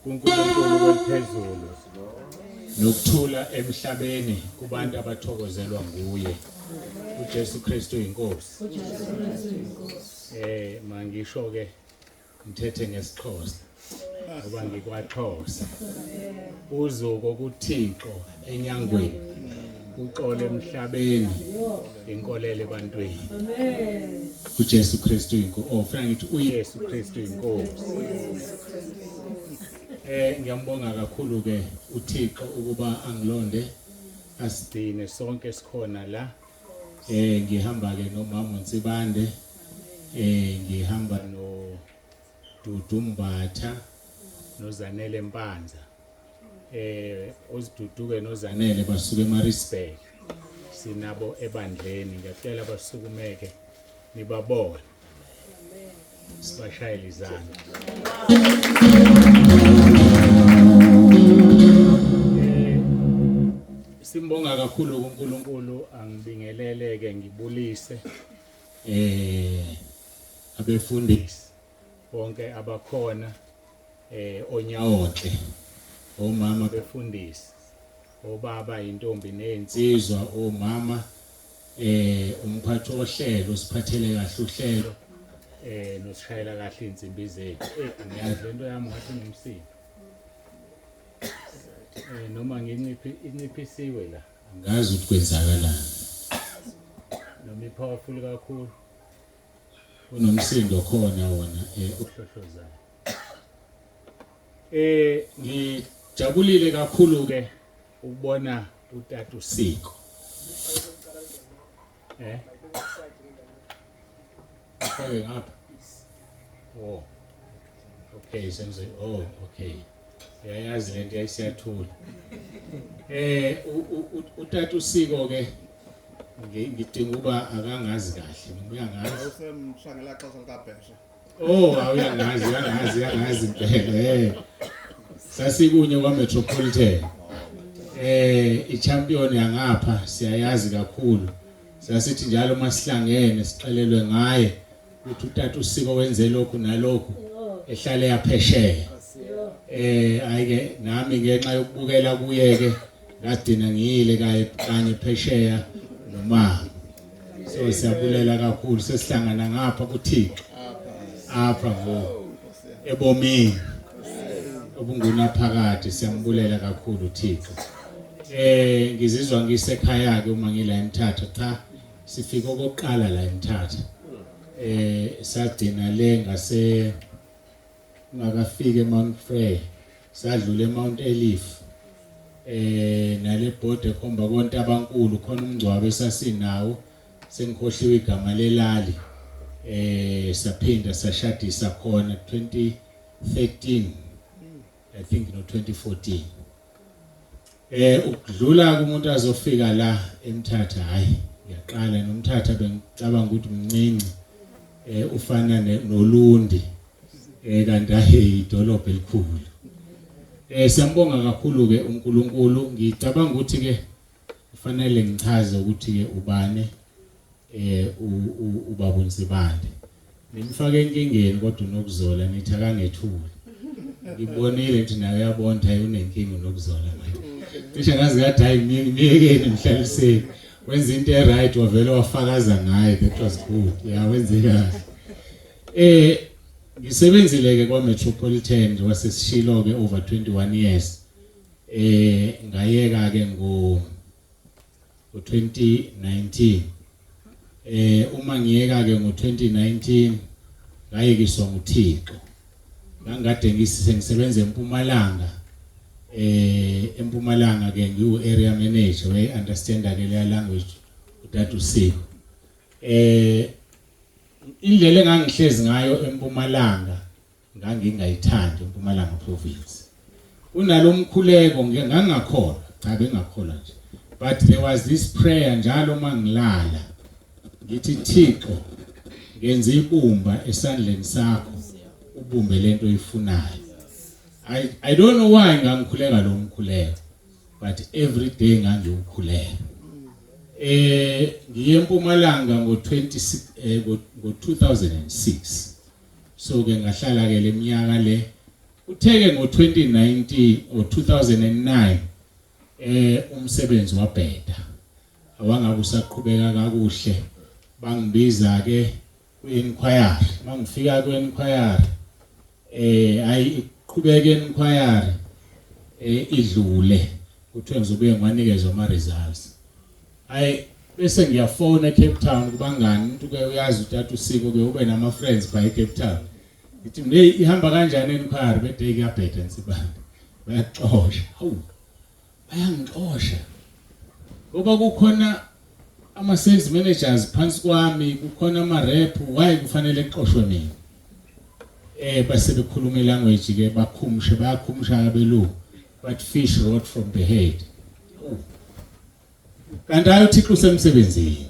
kuNkulunkulu weliphezulu nokuthula emhlabeni kubantu abathokozelwa nguye uJesu Kristu inkosi. Mangisho ke ngithethe ngesiXhosa ngoba ngikwaXhosa. Uzuko kuThixo enyangweni uxole emhlabeni inkolelo ebantwini. uJesu Kristu inkosi. Ufuna ngithi uYesu Kristu inkosi. Ngiyambonga kakhulu ke uThixo ukuba angilonde asidine sonke sikhona la. Ngihamba ke nomama uNsibande, ngihamba no UMthatha noZanele Mpanza. Uziduduke noZanele basuke eMaritzburg. Sinabo ebandleni, ngiyacela basukumeke nibabone. Sibashayele izandla. Simbonga kakhulu uNkulunkulu angibingeleleke ngibulise abefundisi bonke abakhona onyawonke omama befundisi obaba intombi nezinsizwa omama umphathi ohlelo siphathele kahle uhlelo nosishayela kahle insimbi zethu ngiyazi lento yami ngathi nomsindo noma nginciphisiwe la angazi ukuthi kwenzakalani noma ipowerful kakhulu unomsindo khona wona uhlohlozayo. Ngijabulile kakhulu ke ukubona uTata uSiko. Ufake ngapha. Oh. Okay, senze. Oh, okay. Yayazi lento yayisiyathula. uTata uSiko ke ngidinga ukuba akangazi kahle uyangazi usemshangela xesha likabhesha. Oh uyangazi impela sasikunye kwaMetropolitan iChampion yangapha siyayazi kakhulu sasithi njalo masihlangene sixelelwe ngaye ukuthi uTata uSiko wenze lokhu nalokhu ehlale yaphesheya ayike nami ngenxa yokubukela kuyeke ngadina ngiyile kanye phesheya noma so siyabulela kakhulu sesihlangana ngapha kuThixo apha ngo ebomini obunguna phakathi siyambulela kakhulu uThixo. Ngizizwa ngisekhaya ke uma ngila eMthatha cha sifika okokuqala la eMthatha sadina le ngase ngakafika eMount Frere sadlula eMount Elif nale bhodi ekhomba konke abankulu khona umngcwabo esasinawo sengikhohliwe igama lelali saphinda sashadisa khona 2013 I think no 2014 ukudlula kumuntu azofika la eMthatha hayi ngiyaqala noMthatha bengicabanga ukuthi mncinci ufana noLundi kanti idolobha elikhulu. Siyambonga kakhulu ke uNkulunkulu. Ngicabanga ukuthi ke kufanele ngichaze ukuthi ke ubani ubaba uNsibande. Nimfake enkingeni kodwa unokuzola nithi akangethuli. Ngibonile ukuthi naye uyabona ukuthi unenkinga unokuzola manje. Cishe ngazi ngathi hayi ngiyekeni mhlaliseni. Wenza into eright wavela wafakaza ngaye that was good. Yeah wenze kahle. Ngisebenzile ke kwaMetropolitan wasesishilo ke over 21 years. Ngayeka ke ngo 2019. Uma ngiyeka ke ngo 2019 ngayekiswa nguThixo. Ngangade ngisebenza eMpumalanga. eMpumalanga ke ngiwu area manager we understand ke le language uTata uSiko. Indlela engangihlezi ngayo eMpumalanga ngangingayithandi eMpumalanga province. Unalomkhuleko ngangakholwa, cha bengakholwa nje. But there was this prayer njalo mangilala. Ngithi Thixo ngenza ibumba esandleni sakho ubumbe lento oyifunayo. I don't know why ngangikhuleka lo mkhuleko, but every day ngangiwukhuleka. Ngiye eMpumalanga ngo 2006. So ke ngahlala ke leminyaka le utheke ngo2019 or 2009 umsebenzi wabheda awangabe usaqhubeka kakuhle bangibiza ke ku-inquiry mangifika ku-inquiry ayiqhubeke inquiry idlule kuthiwe ngizobuye ngiwanikeze ama results bese ngiyafona eCape Town kubangani umuntu ke uyazi uthatha usiko ke ube nama friends by Cape Town ngithi hey ihamba kanjani inquiry bede kuyabheda nsibanda bayaxosha hawu bayangixosha ngoba kukhona ama sales managers phansi kwami kukhona ama rep why kufanele kuxoshwe mina base bekhuluma ilanguage ke bayakhumsha abelu but fish rot from the head kanti ayothixo semsebenzini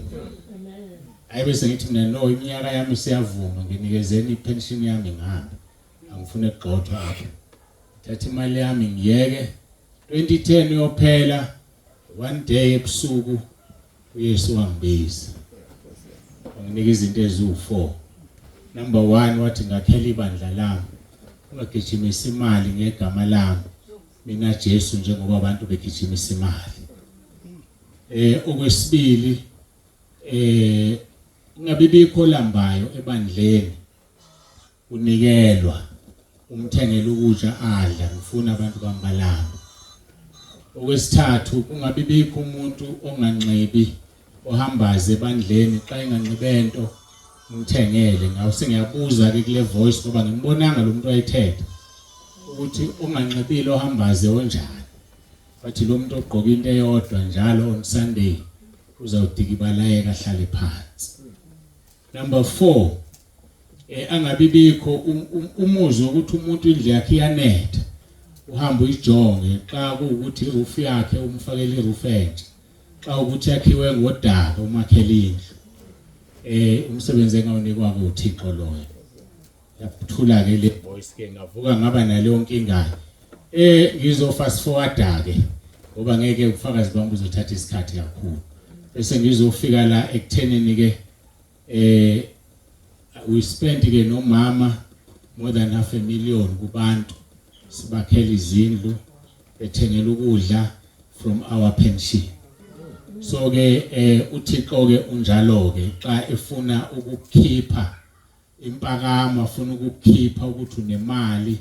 ayibese ngithi mina no iminyaka yami siyavuma nginikezeni ipension yami ngihamba angifune ukugxothwa apha thatha imali yami ngiyeke 2010 uyophela one day ebusuku uYesu wangibiza wanginika izinto eziwu4 number 1 wathi ngakhela ibandla lami ungagijimisa imali ngegama lami mina Jesu njengoba abantu begijimisa imali okwesibili ngabibikho lambayo ebandleni unikelwa umthengele ukudla adla ngifuna abantu bambalanga okwesithathu kungabibikho umuntu onganxibi ohambaze ebandleni xa enganxibento umthengele ngawo sengiyabuza ke kule voice ngoba ngimbonanga lo muntu wayithetha ukuthi onganxibile ohambaze onjani bathi lo muntu ogqoka into eyodwa njalo on Sunday uzawudika ibalayeka ahlale phansi number 4 angabibikho umuzi ukuthi umuntu indlu yakhe iyanetha uhamba uyijonge xa kuukuthi iroof yakhe umfakele iroof entsha xa ukuthi yakhiwe ngodaka umakhele indlu umsebenzi engawunikwa ke uThixo loyo yakuthula ke le voice ke ngavuka ngaba naleyo nkinga ngizo fast forward ke ngoba ngeke ufakazi bami uzothatha isikhathi kakhulu bese ngizofika la ekuthenini ke we spent ke nomama more than $500,000 kubantu sibakhela izindlu bethengela ukudla from our pension so ke uThixo ke unjalo ke xa efuna ukukhipha impakama afuna ukukhipha ukuthi unemali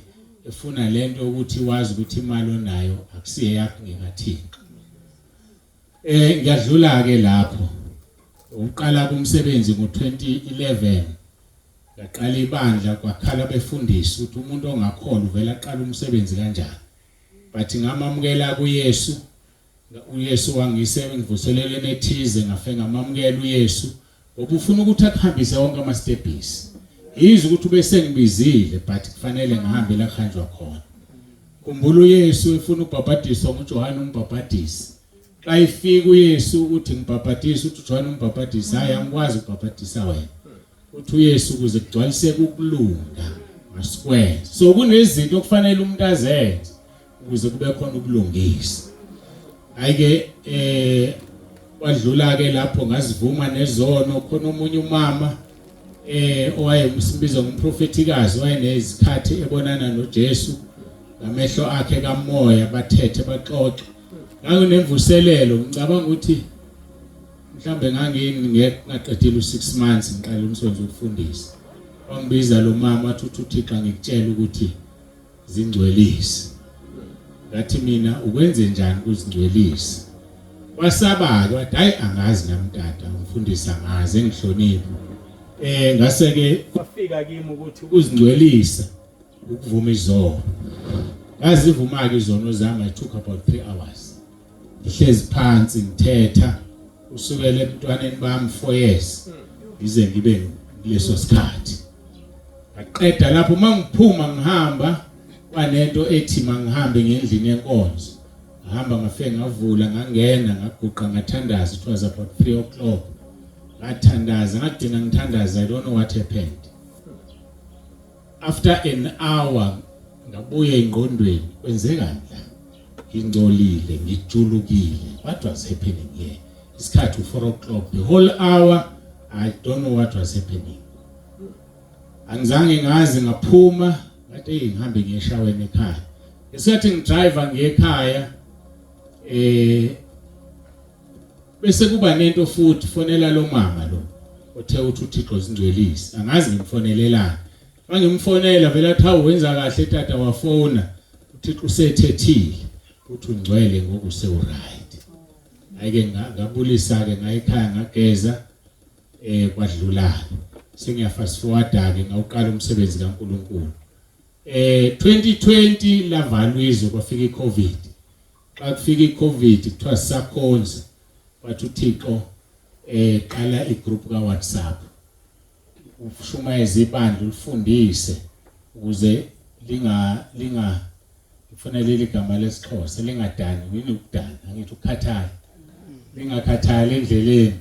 efuna lento ukuthi wazi ukuthi imali onayo akusiye yakho ngekaThixo ngiyadlula ke lapho uqala kumsebenzi ngo2011 ngaqala ibandla kwakhala befundisa ukuthi umuntu ongakholwa uvela aqala umsebenzi kanjani but ngamamukela kuYesu uYesu wangise ngivuselele nethize ngafe ngamamukela uYesu ngoba ufuna ukuthi akuhambise wonke ama steps izwe ukuthi ube sengibizile but kufanele ngihambe la khanjwa khona khumbula uYesu efuna ukubhabhadiswa nguJohane umbhabhadisi xa ifika uYesu ukuthi ngibhabhadise uthi uJohane umbhabhadisi hayi angikwazi ukubhabhadisa wena uthi uYesu ukuze kugcwaliseke ukulunga masikwenze so kunezinto okufanele umuntu azenze ukuze kube khona ubulungisa ayike wadlula ke lapho ngazivuma nezono khona omunye umama owayemsibiza ngumprofetikazi wayenezikhathi ebonana noJesu ngamehlo akhe kamoya bathethe baxoxe ngakunemvuselelo ngicabanga ukuthi mhlambe ngaqedile u6 months ngiqala umsebenzi wokufundisa wangibiza lo mama athi uThixo ngikutshela ukuthi zingcwelise ngathi mina ukwenze njani ukuzingcwelisa wasaba ke wathi hayi angazi namtata ngifundisa ngaze ngihloniphe ngase ke kwafika kimi ukuthi ukuzingcwelisa ukuvuma izono ngazivuma ke izono zami I took about 3 hours ngihlezi phansi ngithetha usukela emntwaneni bami 4 years ize ngibe kuleso sikhathi aqeda lapho mangiphuma ngihamba kwanento ethi mangihambe ngendlini yenkonzo ngihamba ngafe ngavula ngangena ngaguqa ngathandaza it was about 3 o'clock ngathandaza ngagcina ngithandaza I don't know what happened after an hour ngabuye ingqondweni kwenzekani la ngingcolile ngijulukile what was happening here isikhathi 4 o'clock the whole hour I don't know what was happening angizange ngazi ngaphuma ngathi ngihambe ngiyeshaweni ekhaya ngesikhathi ngidriver ngekhaya bese kuba nento futhi fonela lo mama lo othe uthi uThixo zingcwelisi angazi ngimfonelelana mangimfonela vele athi wenza kahle tata wafona uThixo usethethile uthi ungcwele ngokuse right ayike ngabulisa ke ngayikhaya ngageza kwadlulana sengiya fast forward ke ngawuqala umsebenzi kaNkuluNkulu 2020 lavalwa izwe kwafika iCovid xa kufika iCovid kuthiwa sakhonza wathi uThixo qala igroup ka WhatsApp ushumayeza ibandla ulifundise ukuze linga kufanele ligama lesixhosa lingadani yini ukudana angithi ukukhathala lingakhathali endleleni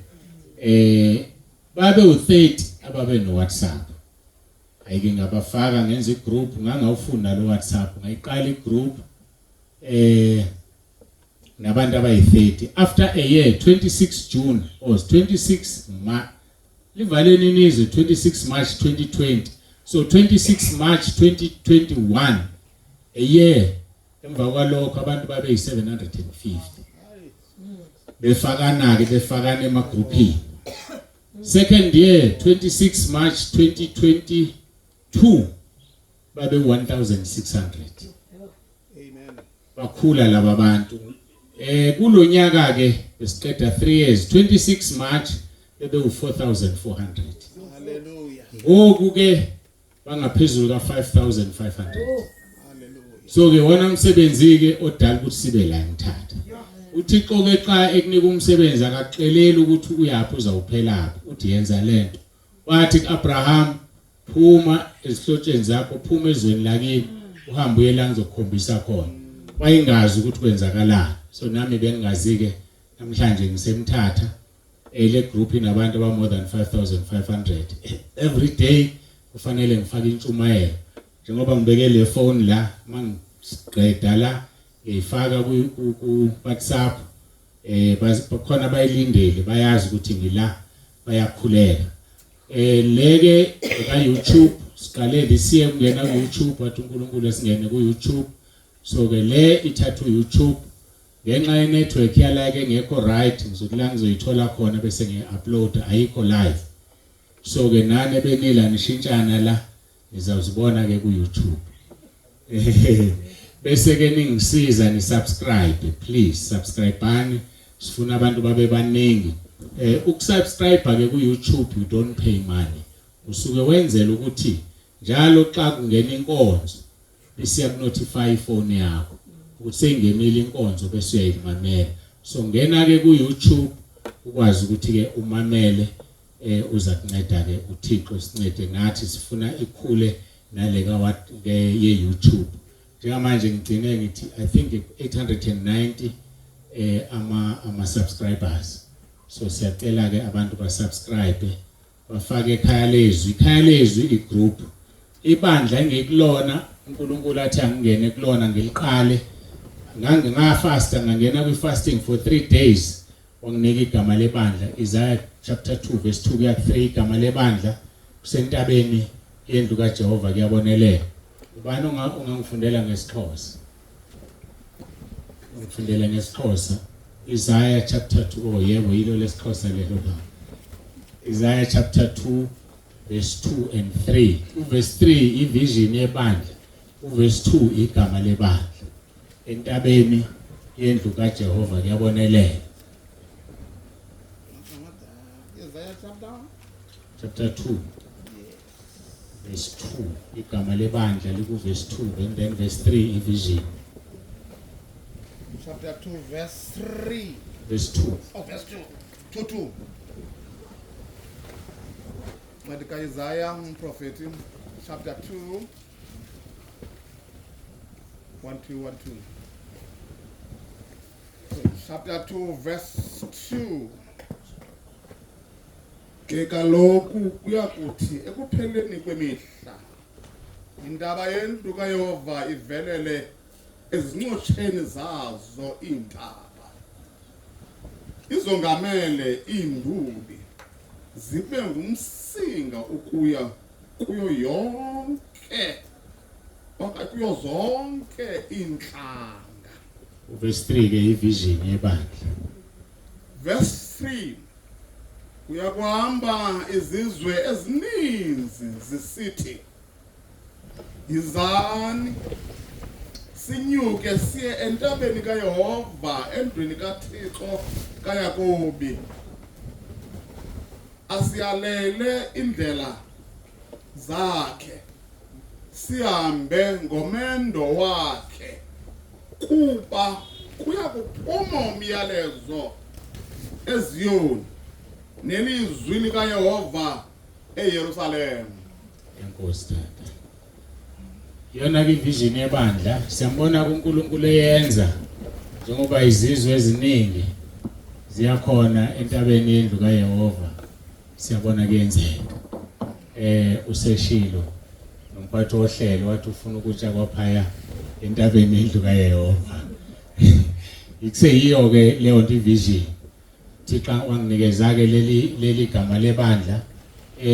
babe u30 ababe no WhatsApp ayike ngabafaka ngenza igroup ngangawufunda lo WhatsApp ngayiqala igroup nabantu abayi30 after a year 26 June or 26 livaleni inizwe 26 March 2020 so 26 March 2021 a year emva kwalokho abantu babe yi750 befakana emagroupini second year 26 March 2022 babe 1600 Amen. bakhula laba bantu kulonyaka ke besiqeda 3 years 26 March bebe u4400 Hallelujah. ngoku ke bangaphezulu ka 5500 Hallelujah. so ke wona umsebenzi ke odala ukuthi sibe la eMthatha uThixo ke xa ekunika umsebenzi akaxeleli ukuthi uyaphi uzawuphelaphi uthi yenza lento wathi kuAbraham phuma ezihlotsheni zakho phuma ezweni lakini uhambe uye la ngizokukhombisa khona wayingazi ukuthi kwenzakalani so nami bengingazi ke namhlanje ngisemthatha le group inabantu aba more than 5500 every day kufanele ngifake intshumayelo njengoba ngibeke le phone la mangiqeda la ngifaka ku WhatsApp bakhona bayilindele bayazi ukuthi ngila bayakhuleka leke ka YouTube siqale this year ngena ku YouTube wathi uNkulunkulu esingene ku YouTube so ke le ithathu YouTube ngenxa ye network yala ke ngekho right ngizokulangiza ngizoyithola khona bese ngiupload ayikho live so ke nane benila nishintshana la nizawuzibona ke ku YouTube bese ke ningisiza ni subscribe please subscribe bani sifuna abantu babe baningi ukusubscribe ke ku YouTube you don't pay money usuke wenzela ukuthi njalo xa kungena inkonzo bese yakunotify phone yakho ukuthi sengenile inkonzo bese uyayimamela so ngena ke ku YouTube ukwazi ukuthi ke umamele uza kunceda ke uThixo sincede nathi sifuna ikhule nale ka ye YouTube njengamanje ngigcine ngithi I think 890 ama subscribers so siyacela ke abantu ba subscribe bafake ekhaya lezwi igroup ibandla engikulona uNkulunkulu athi angene kulona ngiliqale ngafasta ngangena kwi fasting for 3 days wanginika igama lebandla Isaiah chapter 2 verse 2 kuya 3 igama lebandla kusentabeni yendlu kaJehova kuyabonelela ubani ungangifundela ngesixhosa ngifundela ngesixhosa Isaiah chapter 2 oh yebo yilo lesixhosa lelo baba Isaiah chapter 2 verse 2 and 3 verse 3 ivision yebandla verse 2 igama lebandla entabeni yendlu kaJehova kuyabonelela Isaiah chapter 2 verse 2 igama lebandla liku verse 2 and then verse 3 ivision chapter 2 verse 3 verse 2 oh verse 2 2 Madika Isaiah prophet chapter 2 1 2 1 2 chapter 2 verse 2 ke kaloku kuyakuthi ekupheleni kwemihla indaba yendlu kaYehova ivelele ezinxotsheni zazo iintaba izongamele iinduli zibe ngumsinga ukuya kuyo yonke kuyo zonke inhlanga. Verse 3 ke ivision yebandla. Verse 3 kuyakuhamba izizwe ezininzi zisithi izani sinyuke siye entabeni kaYehova endwini kaThixo kaYakobi asiyalele indlela zakhe sihambe ngomendo wakhe kuba kuyakuphuma umyalezo eZiyoni nelizwi likaYehova eYerusalem. Enkosi tata. Yona ke vision yebandla siyambona kuNkulunkulu eyenza njengoba izizwe eziningi ziyakhona entabeni yendlu kaYehova siyabona kuyenzeka. Useshilo nomphathi ohlelo wathi ufuna ukutsha kwaphaya entabeni yendlu kaYehova. Ikuseyiyo ke leyo vision. Thixo wanginikeza ke leli gama lebandla.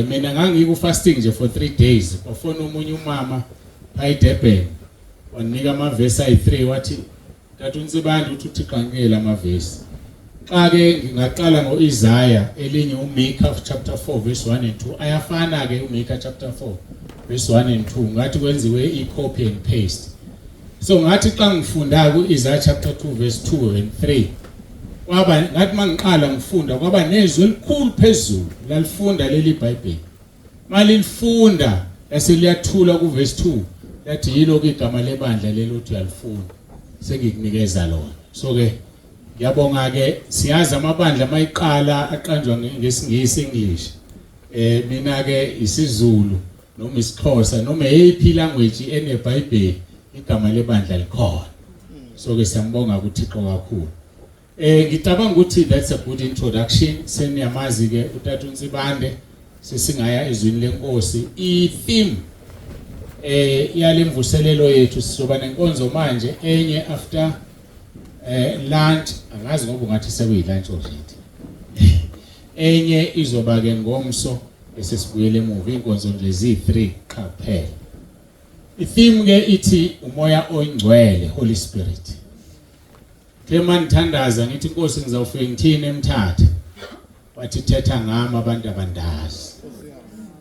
Mina ngangiku fasting nje for 3 days. Kwafona umunye umama eDurban wanika amavesi ayi3 wathi tata uNsibanda uthi Thixo ngikela amavesi. Xa ke ngingaqala ngoIsaiah elinye uMika chapter 4 verse 1 and 2 ayafana ke uMika chapter 4 verse 1 and 2 ngathi kwenziwe i-copy and paste. So ngathi xa ngifunda kuIsaiah chapter 2 verse 2 and 3 kwaba ngathi mangiqala ngifunda kwaba nezwi elikhulu phezulu lalifunda leli iBhayibheli. Malifunda bese liyathula ku verse 2 lathi yilo ke igama lebandla lelo uthi uyalifunda sengikunikeza lona. So ke ngiyabonga ke siyazi amabandla mayiqala aqanjwa ngesingisi English. Mina ke isiZulu noma isiXhosa noma eyiphi language eneBhayibheli igama lebandla likhona. So ke siyambonga kuThixo kakhulu. Ngicabanga ukuthi that's a good introduction. Seniyamazi ke uTata uNsibande sesingaya ezwini lenkosi. I-theme yalemvuselelo yethu sizoba nenkonzo manje enye after lunch angazi ngoba ungathi sekuyilunch already. Enye izoba ke ngomso bese sibuyele emuva inkonzo nje zi3 kuphela. I-theme ke ithi umoya oyingcwele, Holy Spirit. Kema nithandaza ngithi inkosi ngizawufika ngithini eMthatha. Wathi thetha ngami abantu abandazi.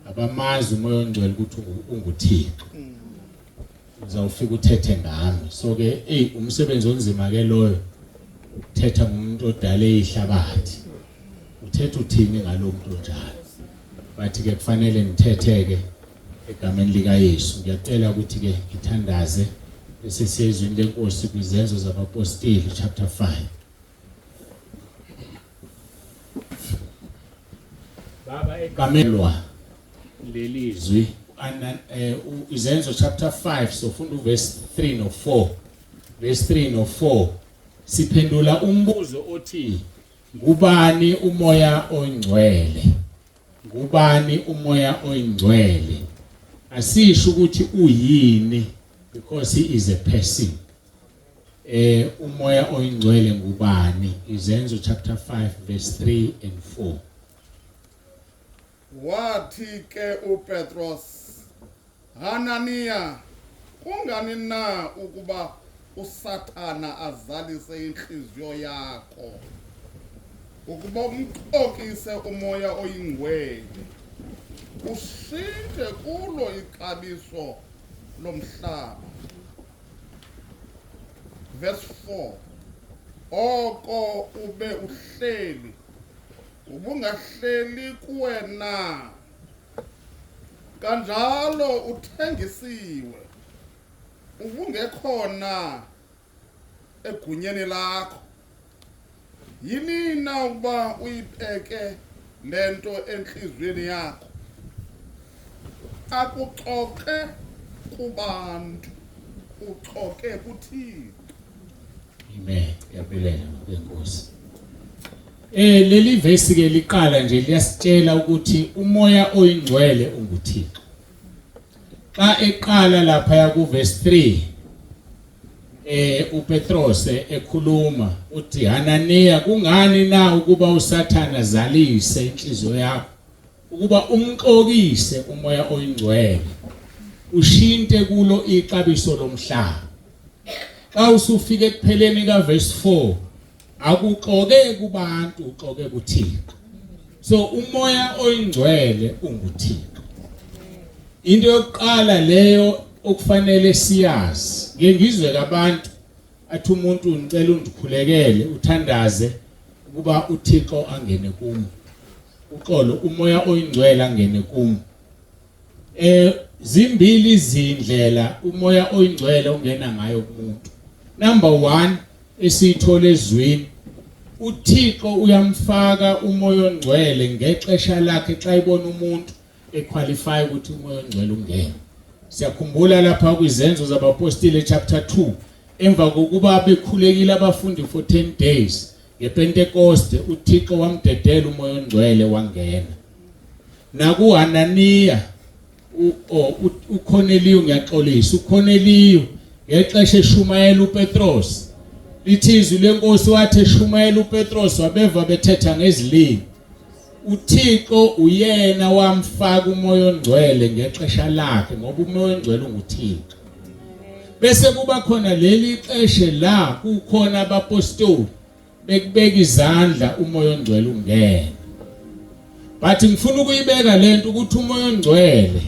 Abamazi umoya oyingcwele ukuthi unguThixo. Ngizawufika uthethe ngami. So ke umsebenzi onzima ke loyo uthetha ngomuntu odale ihlabathi. Uthetha uthini ngalomuntu njalo. Bathi ke kufanele nithethe ke egameni lika Yesu. Ngiyacela ukuthi ke ngithandaze bese siyezwini lenkosi kwizenzo zabapostoli chapter 5. Baba egamelwa lelizwi izenzo chapter 5 sofunda verse 3 no 4. Verse 3 no 4 siphendula umbuzo othi ngubani umoya oyingcwele? Ngubani umoya oyingcwele? Asisho ukuthi uyini because he is a person. Umoya oyingcwele ngubani? Izenzo chapter 5 verse 3 and 4. Wathi ke uPetros, Hananiya, kungani na ukuba uSathana azalise inhliziyo yakho ukuba umxokise umoya oyingcwele ushintshe kulo ixabiso lomhlaba. Verse 4 oko ube uhleli ubungahleli kuwena kanjalo uthengisiwe ubungekhona egunyeni lakho. Yini na uba uyibeke lento enhlizweni yakho akuxoxe kubantu uxoxe kuThixo. Amen. Ngiyabingelela ngenkosi. Leli verse ke liqala nje liyasitshela ukuthi umoya oyingcwele unguThixo. Xa eqala lapha ku verse 3 uPetros ekhuluma uthi Hananiya, kungani na ukuba uSathana zalise inhliziyo yakho ukuba umxokise umoya oyingcwele ushinte kulo ixabiso lomhlaba. Xa usufika ekupheleni kaverse 4 akuxoke kubantu uxoke kuThixo. So umoya oyingcwele unguThixo. Into yokuqala leyo okufanele siyazi ngengizwe kabantu athi umuntu unicela undikhulekele uthandaze ukuba uThixo angene kumo. Uxolo umoya oyingcwele angene kumo. Zimbili izindlela umoya oyingcwele ongena ngayo kumuntu. Number 1 esithole ezweni uThixo uyamfaka umoya ongcwele ngexesha lakhe xa ibona umuntu equalify ukuthi umoya ongcwele ungene. Siyakhumbula lapha kwizenzo zabapostile chapter 2 emva kokuba bekhulekile abafundi for 10 days ngePentecoste uThixo wamdedela umoya ongcwele wangena. NakuHananiya uCornelius ngiyaxolisa uCornelius ngexesha eshumayela uPetros lithi izwi lenkosi wathi eshumayela uPetros wabeva bethetha ngezilimi. uThixo uyena wamfaka umoya ongcwele ngexesha lakhe ngoba umoya ongcwele unguThixo. Bese kuba khona leli xesha la kukhona abapostoli bekubeka izandla umoya ongcwele ungene. But ngifuna ukuyibeka lento ukuthi umoya ongcwele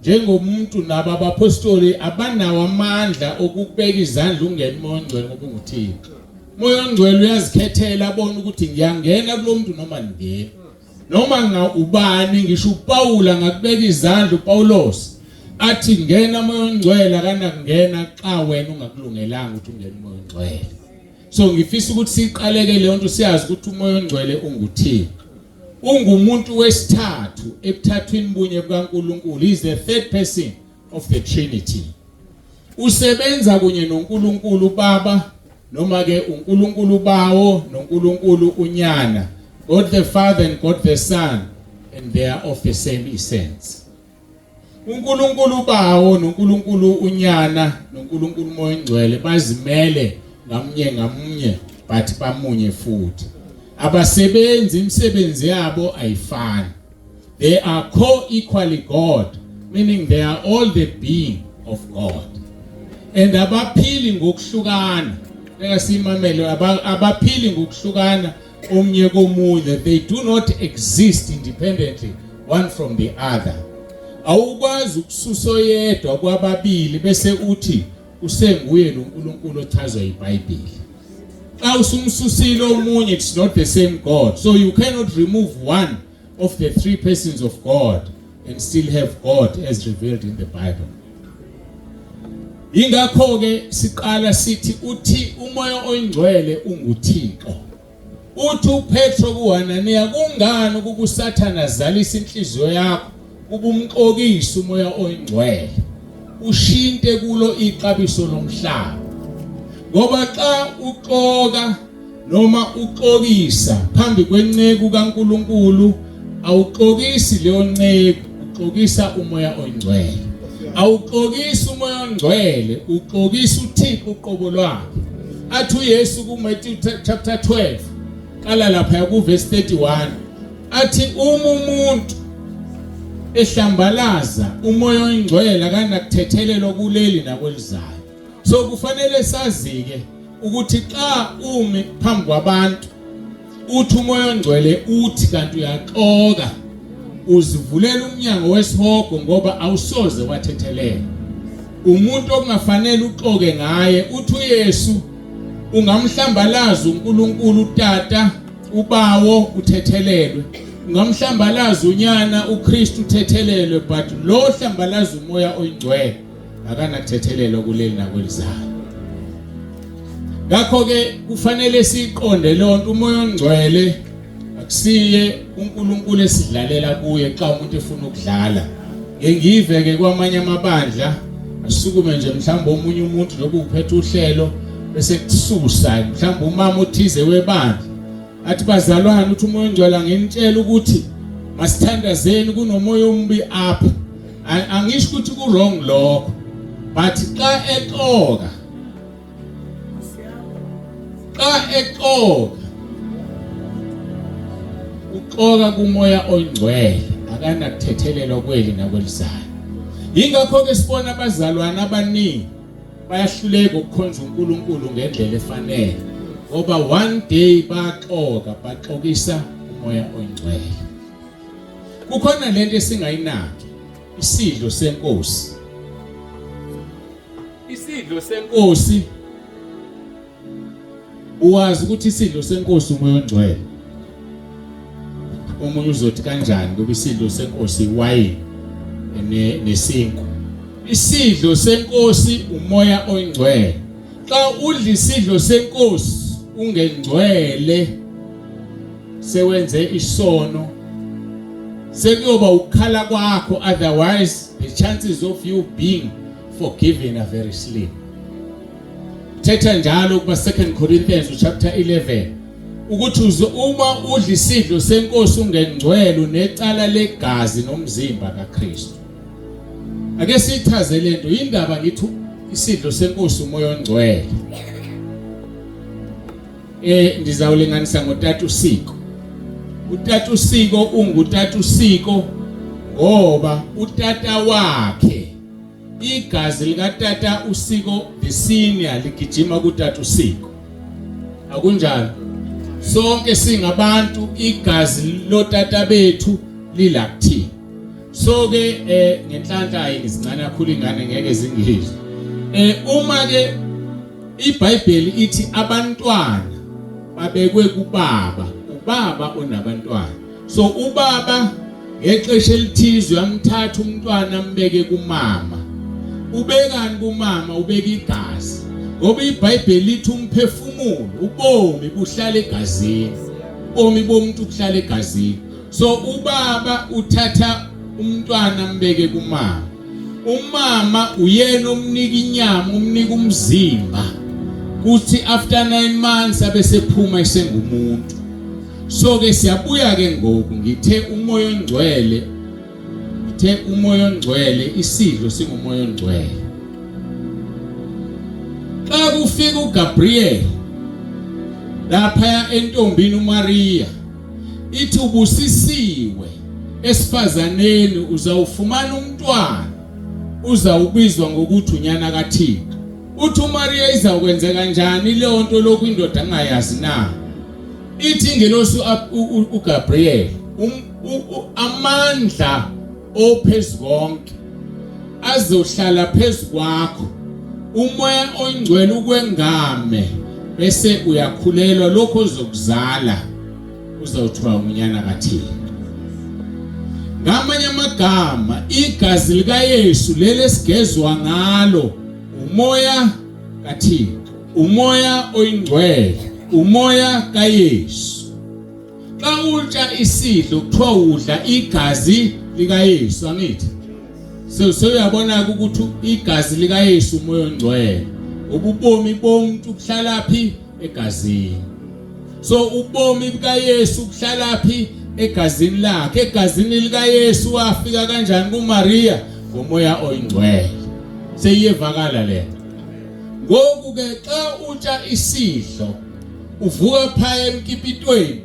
njengomuntu nabo abapostoli abanawo amandla okubeka izandla ungena umoya ongcwele ngoba unguThixo. Umoya ongcwele uyazikhethela abona ukuthi ngiyangena kulomuntu noma ngingena. Noma ubani ngisho uPaul ngakubeka izandla uPaulos athi ngena umoya ongcwele akanakungena xa wena ungakulungelanga ukuthi ungene umoya ongcwele. So ngifisa ukuthi siqaleke le nto siyazi ukuthi umoya ongcwele unguThixo. Ungumuntu wesithathu ebuthathwini bunye bukaNkulunkulu. He is the third person of the Trinity. Usebenza kunye noNkulunkulu Baba noma ke uNkulunkulu bawo noNkulunkulu uNyana. God the Father and God the Son, and they are of the same essence. uNkulunkulu bawo noNkulunkulu uNyana noNkulunkulu uMoya Ongcwele bazimele ngamunye but bamunye futhi. Abasebenzi imisebenzi yabo ayifani. They are co-equally God, meaning they are all the being of God. And abaphili ngokuhlukana. Ngesimamelo abaphili ngokuhlukana omnye komunye. They do not exist independently one from the other. Awukwazi ukususa oyedwa kwababili bese uthi usenguye noNkulunkulu ochazwa iBhayibheli. Xa usumsusile omunye, it's not the same God. So you cannot remove one of the three persons of God and still have God as revealed in the Bible. Ingakho ke siqala sithi uthi umoya oyingcwele unguThixo. Uthi uPetro kuHananiya kungani ukusathana azalisa inhliziyo yakho ubumqokisa umoya oyingcwele ushinte kulo ixabiso lomhlaba. Ngoba xa uqoka noma uqokisa phambi kwenceku kaNkulunkulu awuqokisi leyo nceku, uqokisa umoya oyingcwele. Awuqokisi umoya ongcwele, uqokisa uThixo uqobo lwakhe. Athi uYesu kuMatthew chapter 12 qala lapha ku verse 31 athi umuntu ehlambalaza umoya oyingcwele akanakuthethelelo kuleli nakwelizayo. So kufanele sazike ukuthi xa umi phambi kwabantu uthi umoya ongcwele uthi kanti uyaxoka uzivulela umnyango wesihogo ngoba awusoze wathethelela. Umuntu okungafanele uxoke ngaye uthi uYesu ungamhlambalaza uNkulunkulu uTata ubawo uthethelelwe, ungamhlambalaza uNyana uKristu uthethelelwe, but lo hlambalaza umoya oyingcwele akanakuthethelelwa kuleli nakwelizayo. Ngakho ke kufanele siqonde lonto umoya ongcwele akusiye uNkulunkulu esidlalela kuye xa umuntu efuna ukudlala. Ngive ke kwamanye amabandla asukume nje mhlawumbe omunye umuntu lokhu uphethe uhlelo bese kususa mhlawumbe umama othize webandla athi bazalwane uthi umoya ongcwele nginitshela ukuthi masithandazeni kunomoya ombi apha. Angisho ukuthi ku wrong lokho, but xa eqoka uqoka kumoya oyingcwele akanakuthethelelwa kweli nakwelizayo. Ingakho ke sibona abazalwane abaningi bayahluleka ukukhonza uNkulunkulu ngendlela efanele ngoba one day baxokisa umoya oyingcwele. Kukhona lento esingayinaki, isidlo senkosi. Isidlo senkosi, uwazi ukuthi isidlo senkosi umoya ongcwele. Omunye uzothi kanjani ngoba isidlo senkosi iwayini nesinku. Isidlo senkosi umoya oyingcwele. Xa udla isidlo senkosi ungengcwele sewenze isono, sekuyoba ukukhala kwakho, otherwise the chances of you being forgiven are very slim. Thetha njalo kuba 2 Corinthians chapter 11 ukuthi uma udla isidlo senkosi ungengcwele unecala legazi nomzimba kaKristu. Ake sichaze lento, indaba ngithi isidlo senkosi umoya ongcwele. Ndizawulinganisa ngoTata uSiko. uTata uSiko unguTata uSiko ngoba utata wakhe, igazi likaTata uSiko the senior ligijima kuTata uSiko. Akunjalo? Sonke singabantu igazi lotata bethu lilakuthina. So ke ngenhlanhla ayizincane kakhulu ingane ngeke zingizwe. Uma ke iBhayibheli ithi abantwana babekwe kubaba, ubaba onabantwana. So ubaba ngexesha elithize uyamthatha umntwana ambeke kumama. Ubekani kumama? Ubeka igazi. Ngoba iBhayibheli lithi umphefumulo, ubomi buhlala egazini. Ubomi bomuntu buhlala egazini. So ubaba uthatha umntwana ambeke kumama. Umama uyena omnika inyama, omnika umzimba. Kuthi after 9 months abesephuma esengumuntu. So ke siyabuya ke ngoku ngithe umoya ongcwele. Ngithe umoya ongcwele, isidlo singumoya ongcwele. Xa kufika uGabriel lapha entombini uMaria, ithi ubusisiwe esifazaneni, uzawufumana umntwana, uzawubizwa ngokuthi unyana kaThixo. Uthi uMaria izawukwenza kanjani leyo nto lokhu indoda angayazi na? Ithi ingelosi uGabriel, amandla ophezukonke azohlala phezukwakho, umoya ongcwele ukwengame, bese uyakhulelwa, lokho uzokuzala uzawuthiwa unyana kaThixo. Ngamanye amagama, igazi likaYesu leli sigezwa ngalo umoya kaThixo, umoya oyingcwele, umoya kaYesu. Xa udla isidlo kuthiwa udla igazi likaYesu, angithi? So uyabona ukuthi igazi likaYesu umoya ongcwele, ububomi bomuntu kuhlala phi? Egazini. So ubomi bikaYesu kuhlala phi? Egazini lakhe. Egazini likaYesu wafika kanjani kuMaria? Ngomoya oyingcwele. Seyiyevakala le. Ngoku ke xa utsha isidlo uvuka phaya emkipitweni,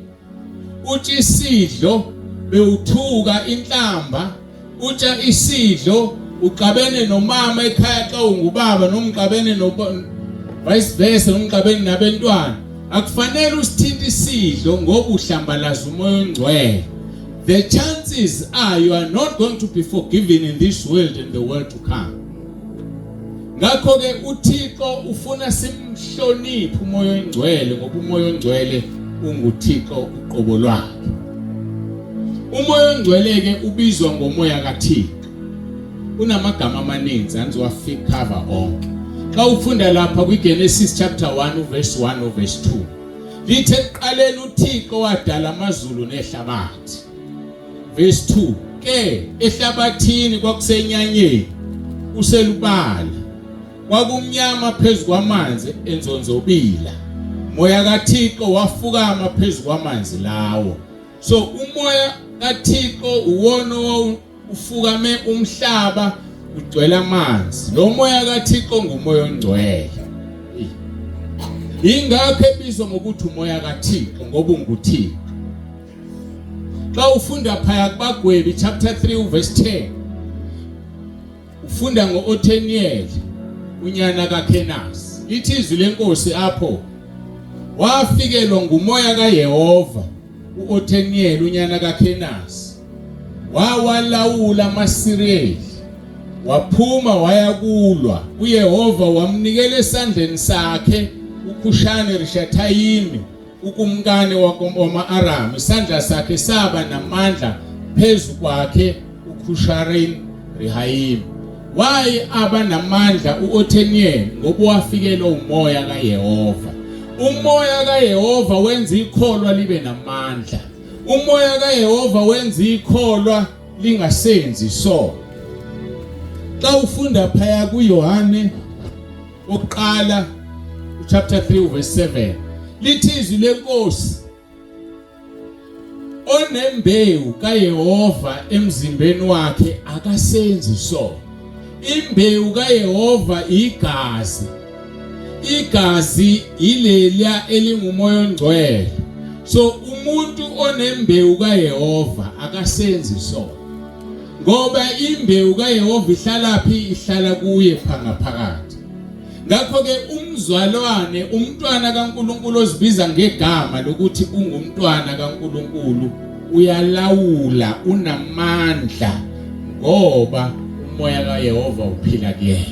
utsha isidlo bewuthuka inhlamba, utsha isidlo uqabene nomama ekhaya xa ungubaba, nomqabene vice versa, nomqabene nabantwana. Akufanele usithinta isidlo ngoba uhlambalaza umoya ongcwele. The chances are you are not going to be forgiven in this world and the world to come. Ngakho ke uThixo ufuna simhloniphe umoya ongcwele ngoba umoya ongcwele unguThixo uqobo lwakhe. Umoya ongcwele ke ubizwa ngomoya kaThixo. Unamagama amaninzi angizowafikha cover onke. Xa ufunda lapha kwiGenesis chapter 1 verse 1 verse 2. Lithe eqaleni uThixo wadala amazulu nehlabathi. Verse 2. Ke ehlabathini kwakusenyanyeni uselubala. Kwakumnyama phezu kwamanzi enzonzobila. Moya kaThixo wafukama phezu kwamanzi lawo. So umoya kaThixo uwona ufukame umhlaba ugcwele amanzi. Lo moya kaThixo ngumoya ongcwele. Ingakho ebizwa ngokuthi umoya kaThixo ngoba unguThixo. Xa ufunda phaya kubaGwebi chapter 3 verse 10 ufunda ngo-Othniel unyana kaKhenasi. Lithi izwi lenkosi apho wafikelwa ngumoya kaYehova u-Othniel unyana kaKhenasi wawalawula amaSiriyeli waphuma wayakulwa. uYehova wamnikela esandleni sakhe uKhushani Rishathayimi ukumkani wama-Aramu. Isandla sakhe saba namandla phezu kwakhe uKhushani Rihayimi. Waye aba namandla u-Othniel ngoba wafikelwa umoya kaYehova. Umoya kaYehova wenza ikholwa libe namandla. Umoya kaYehova wenza ikholwa lingasenzi isono. Xa ufunda phaya kuYohane oqala chapter 3 verse 7 lithi izwi lenkosi onembewu kaYehova emzimbeni wakhe akasenzi isono. Imbewu kaYehova igazi. Igazi ilelia elingumoya ongcwele. So umuntu onembewu kaYehova akasenzi isono. Ngoba imbewu kaYehova ihlala phi? Ihlala kuye phakathi. Ngakho ke umzalwane, umntwana kaNkulunkulu ozibiza ngegama lokuthi ungumntwana kaNkulunkulu uyalawula, unamandla ngoba umoya kaYehova uphila kuyena.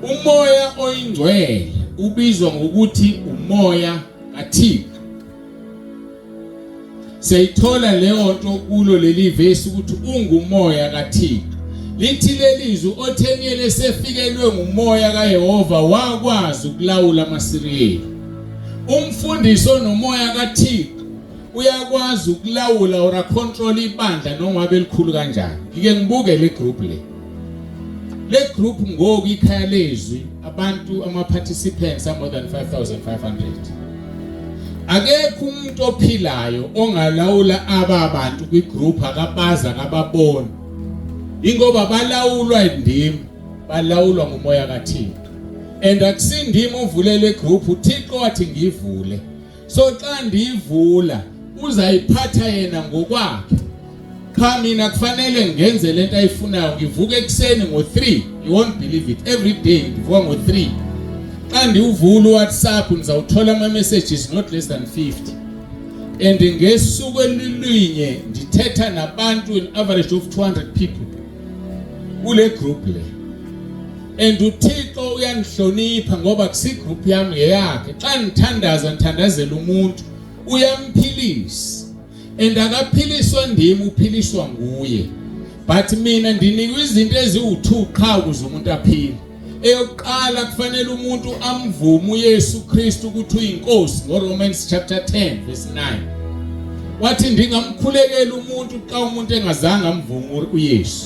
Umoya oyingcwele ubizwa ngokuthi umoya kaThixo. Siyithola leyo nto kulo leli verse ukuthi ungumoya kaThixo. Lithi lelizwi Othniel esefikelwe ngumoya kaYehova wakwazi ukulawula amaSiriyeli. Umfundisi onomoya kaThixo uyakwazi ukulawula or control ibandla noma belikhulu kanjani. Ngike ngibuke le group le. Le group ngoku ikhaya lezwi abantu ama-participants are more than 5,500. Akekho umuntu ophilayo ongalawula abantu kwigroup akabaza akababona. Ingoba balawulwa indimi, balawulwa ngumoya kaThixo. And akusindimi uvulele group uThixo wathi ngivule. So xa ndivula uzayiphatha yena ngokwakhe. Cha mina kufanele ngenze lento ayifunayo, ngivuka ekseni ngo3. You won't believe it, every day ngivuka ngo3. Xa ndiwuvula uWhatsApp ngizawuthola ama messages not less than 50. And ngesuku elinye ndithetha nabantu an average of 200 people kule group le. And uThixo uyangihlonipha ngoba kusi group yami ngeyakhe. Xa ngithandazela umuntu uyamphilisa. And akaphiliswa ndimi, uphiliswa nguye. But mina ndinikwa izinto eziwu2 qha ukuze umuntu aphile. Eyokuqala kufanele umuntu amvume uYesu Kristu ukuthi uyinkosi ngoRomans chapter 10 verse 9. Wathi ndingamkhulekela umuntu xa umuntu engazange amvume uYesu.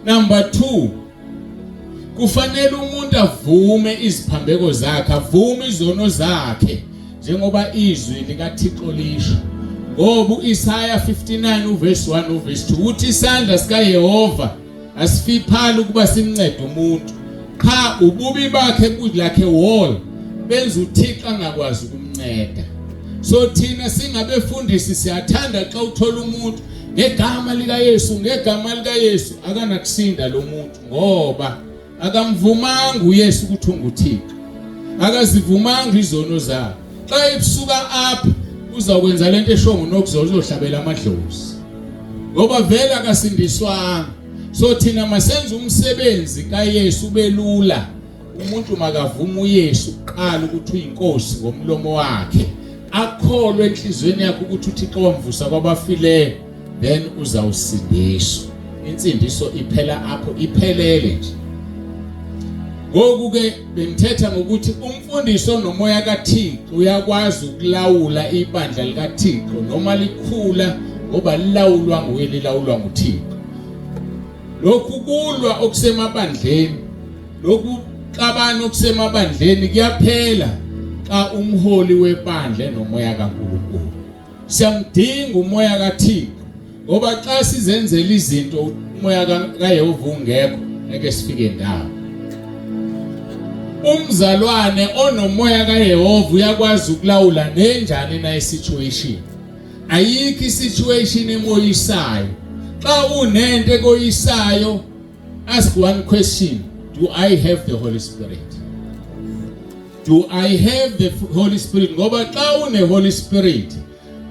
Number 2, kufanele umuntu avume iziphambeko zakhe, avume izono zakhe njengoba izwi likaThixo lisho. Ngoba uIsaya 59 verse 1 verse 2 uthi isandla sikaYehova asifiphali ukuba simncede umuntu. Cha ububi bakhe kulakhe wall benza uThixo angakwazi ukumnceda. So thina singabefundisi siyathanda xa uthola umuntu ngegama likaYesu, ngegama likaYesu akanakusinda lo muntu ngoba akamvumanga uYesu ukuthi unguThixo. Akazivumanga izono zakhe. Xa ebusuka apha uzakwenza lento eshongo nokuzohlabela amadlozi. Ngoba vele akasindiswanga. So thina masenze umsebenzi kaYesu ubelula. Umuntu makavuma uYesu uqala ukuthi uyinkosi ngomlomo wakhe. Akholwe enhlizweni yakhe ukuthi uThixo wamvusa kwabafileyo, then uzawusindiswa. Insindiso iphela apho, iphelele nje. Ngoku ke bengithetha ngokuthi umfundisi onomoya kaThixo uyakwazi ukulawula ibandla likaThixo noma likhula ngoba lilawulwa nguye, lilawulwa nguThixo. Lokhu kulwa okusemabandleni, lokhu xabana okusemabandleni kuyaphela xa umholi webandla enomoya kaNkulunkulu. Siyamdinga umoya kaThixo ngoba xa sizenzela izinto umoya kaYehova ungekho ngeke sifike ndawo. Umzalwane onomoya kaYehova uyakwazi ukulawula nenjani na situation. Ayikho isituation emoyisayo. Xa unento ekoyisayo, ask one question. Do I have the Holy Spirit? Do I have the Holy Spirit? Ngoba xa une Holy Spirit,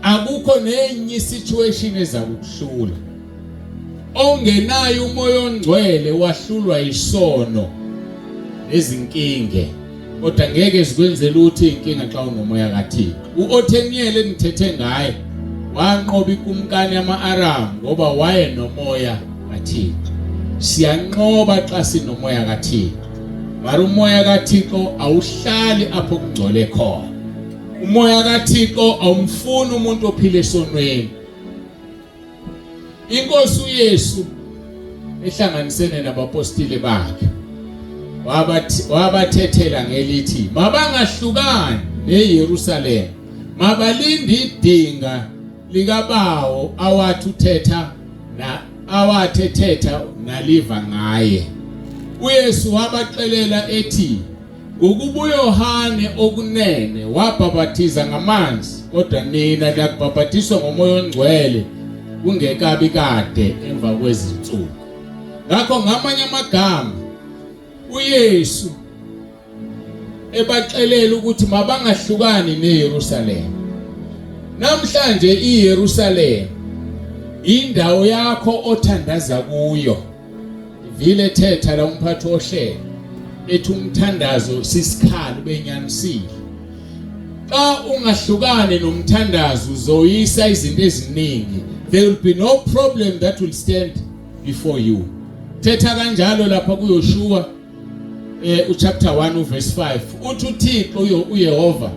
akukho nenye situation ezakuhlula. Ongenayo umoya ongcwele wahlulwa isono nezinkinge. Kodwa ngeke zikwenzele ukuthi inkinga xa unomoya kaThixo. U-Othniel enithethe ngaye wanqoba ikumkani yama-Aram ngoba waye nomoya kaThixo. Siyanqoba xa sinomoya kaThixo. Mara umoya kaThixo awuhlali apho kungcole khona. Umoya kaThixo awumfuni umuntu ophile esonweni. Inkosi uYesu ehlanganisene nabapostile bakhe wabathethela ngelithi mabangahlukani neYerusalem, mabalinde idinga likabawo awathetha naliva ngaye. uYesu wabaxelela ethi ngokuba uYohane okunene wabhabhathiza ngamanzi, kodwa nina nakubhabhathiswa ngomoya ongcwele kungekabi kade emva kwezinsuku. Ngakho ngamanye amagama uYesu ebaxelela ukuthi mabangahlukani neYerusalem. Namhlanje iYerusalem indawo yakho othandaza kuyo. Vile thetha la umphathi ohlelo ethi umthandazo sisikhali benyanisile. Xa ungahlukane nomthandazo uzoyisa izinto eziningi. There will be no problem that will stand before you. Thetha kanjalo lapha kuYoshua chapter 1 verse 5. Uthi uThixo uYehova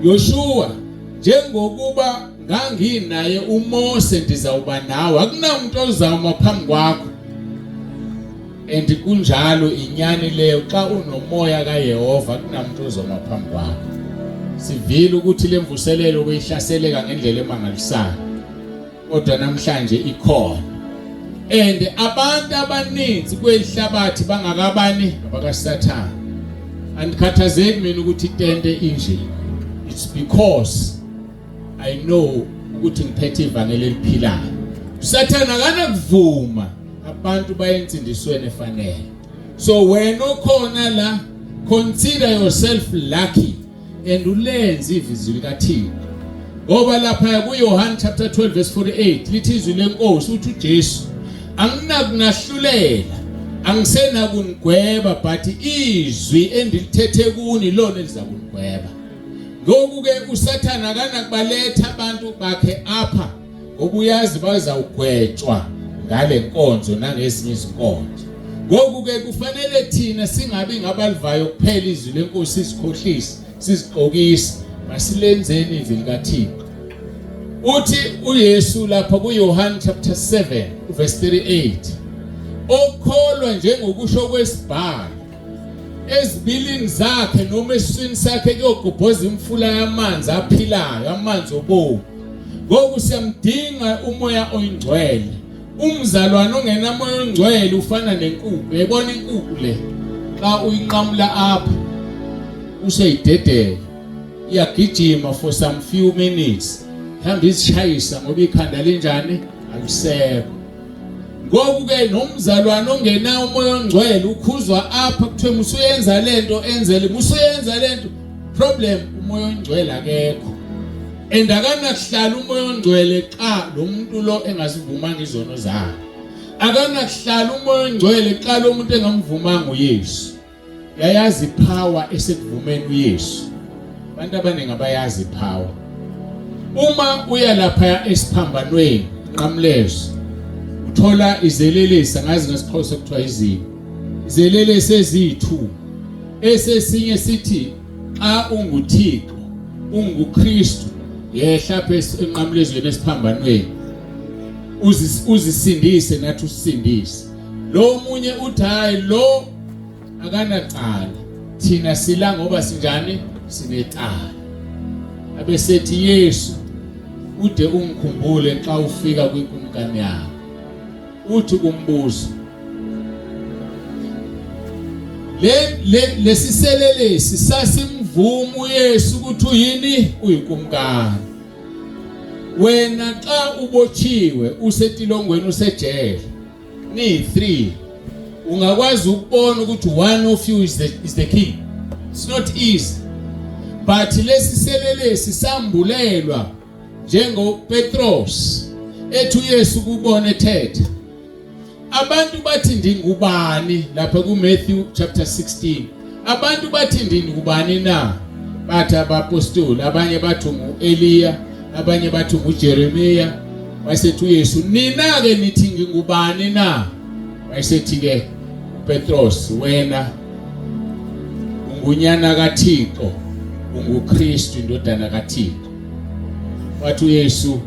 Yoshua njengokuba nganginaye uMose ndizawuba nawe, akunamuntu ozama phambi kwakho. And kunjalo inyani leyo xa unomoya kaYehova kunamuntu ozoma phambi kwakho. Sivile ukuthi lemvuselelo beyihlaseleka ngendlela emangalisayo, kodwa namhlanje ikhona. And abantu abaninzi kwelihlabathi bangakabani abakaSathane. Andikhathazeki mina ukuthi itente inje. It's because I know ukuthi ngiphethe ivangeli eliphilayo. uSathane akanakuvuma abantu bayensindisweni efanele. So wena okhona la, consider yourself lucky and ulenze ivizwi likaThixo. Ngoba lapha kuYohane chapter 12 verse 48 lithi izwi lenkosi uthi uJesu anginakunahlulela, angisena kunigweba, but izwi endilithethe kuni lona eliza kunigweba. Ngoku ke uSathane akanakubaletha abantu bakhe apha ngoba uyazi bazawugwetshwa ngale nkonzo nangezinye izinkonzo. Ngoku ke kufanele thina singabi ngabalivayo kuphela izwi lenkosi sizikhohlise, sizigqokise, masilenzeni izwi likaThixo. Uthi uYesu lapha kuYohane chapter 7 verse 38 okholwa njengokusho kwesibhalo ezibilini zakhe noma esiswini sakhe kuyogobhoza imfula yamanzi aphilayo, amanzi obovu. Ngoku siyamdinga umoya oyingcwele. Umzalwane ongenamoya ongcwele ufana nenkukhu. Uyayibona inkukhu le xa uyinqamula apha useyidedela, iyagijima for some few minutes, hamba izishayisa ngoba ikhanda lenjani alisekho. Ngoku ke nomzalwane ongenayo umoya ongcwele ukhuzwa apha kuthiwa musuyenza lento enzele, musuyenza lento, problem umoya ongcwele akekho. And akanakuhlala umoya ongcwele xa lo muntu lo engasivumanga izono zakhe. Akanakuhlala umoya ongcwele xa lo muntu engamvumanga uYesu. Yayazi power esekuvumeni uYesu. Abantu abaningi abayazi power. Uma uya lapha esiphambanweni nqamlezo uthola izelelesi, ngazi ngesixhosa kuthiwa izini. Izelelesi ezithu. Esesinye sithi xa unguThixo, unguKristu, yehla phezulu enqamlezweni esiphambanweni uzisindise nathi usindise. Lo munye uthi hayi lo akanacala, thina sila ngoba sinjani sinecala. Abesethi Yesu ude ungikhumbule xa ufika kwikumkani yakho. Uthi kumbuzo lesiselelesi sasimvuma uYesu ukuthi uyini uyinkumkani. Wena xa ubotshiwe usetilongweni usejele ni 3 ungakwazi ukubona ukuthi one of you is the king. It's not easy. But lesiselelesi sambulelwa njengo Petros ethi uYesu kubona ethethe. Abantu bathi ndingubani lapha ku Matthew chapter 16. Abantu bathi ndingubani na? Bathi abapostoli, abanye bathi uEliya, abanye bathi uJeremiya. Wayesethi uYesu, nina ke nithi ngingubani na? Wayesethi ke Petros, wena ungunyana kaThixo, unguKristu indodana kaThixo. Wathi uYesu,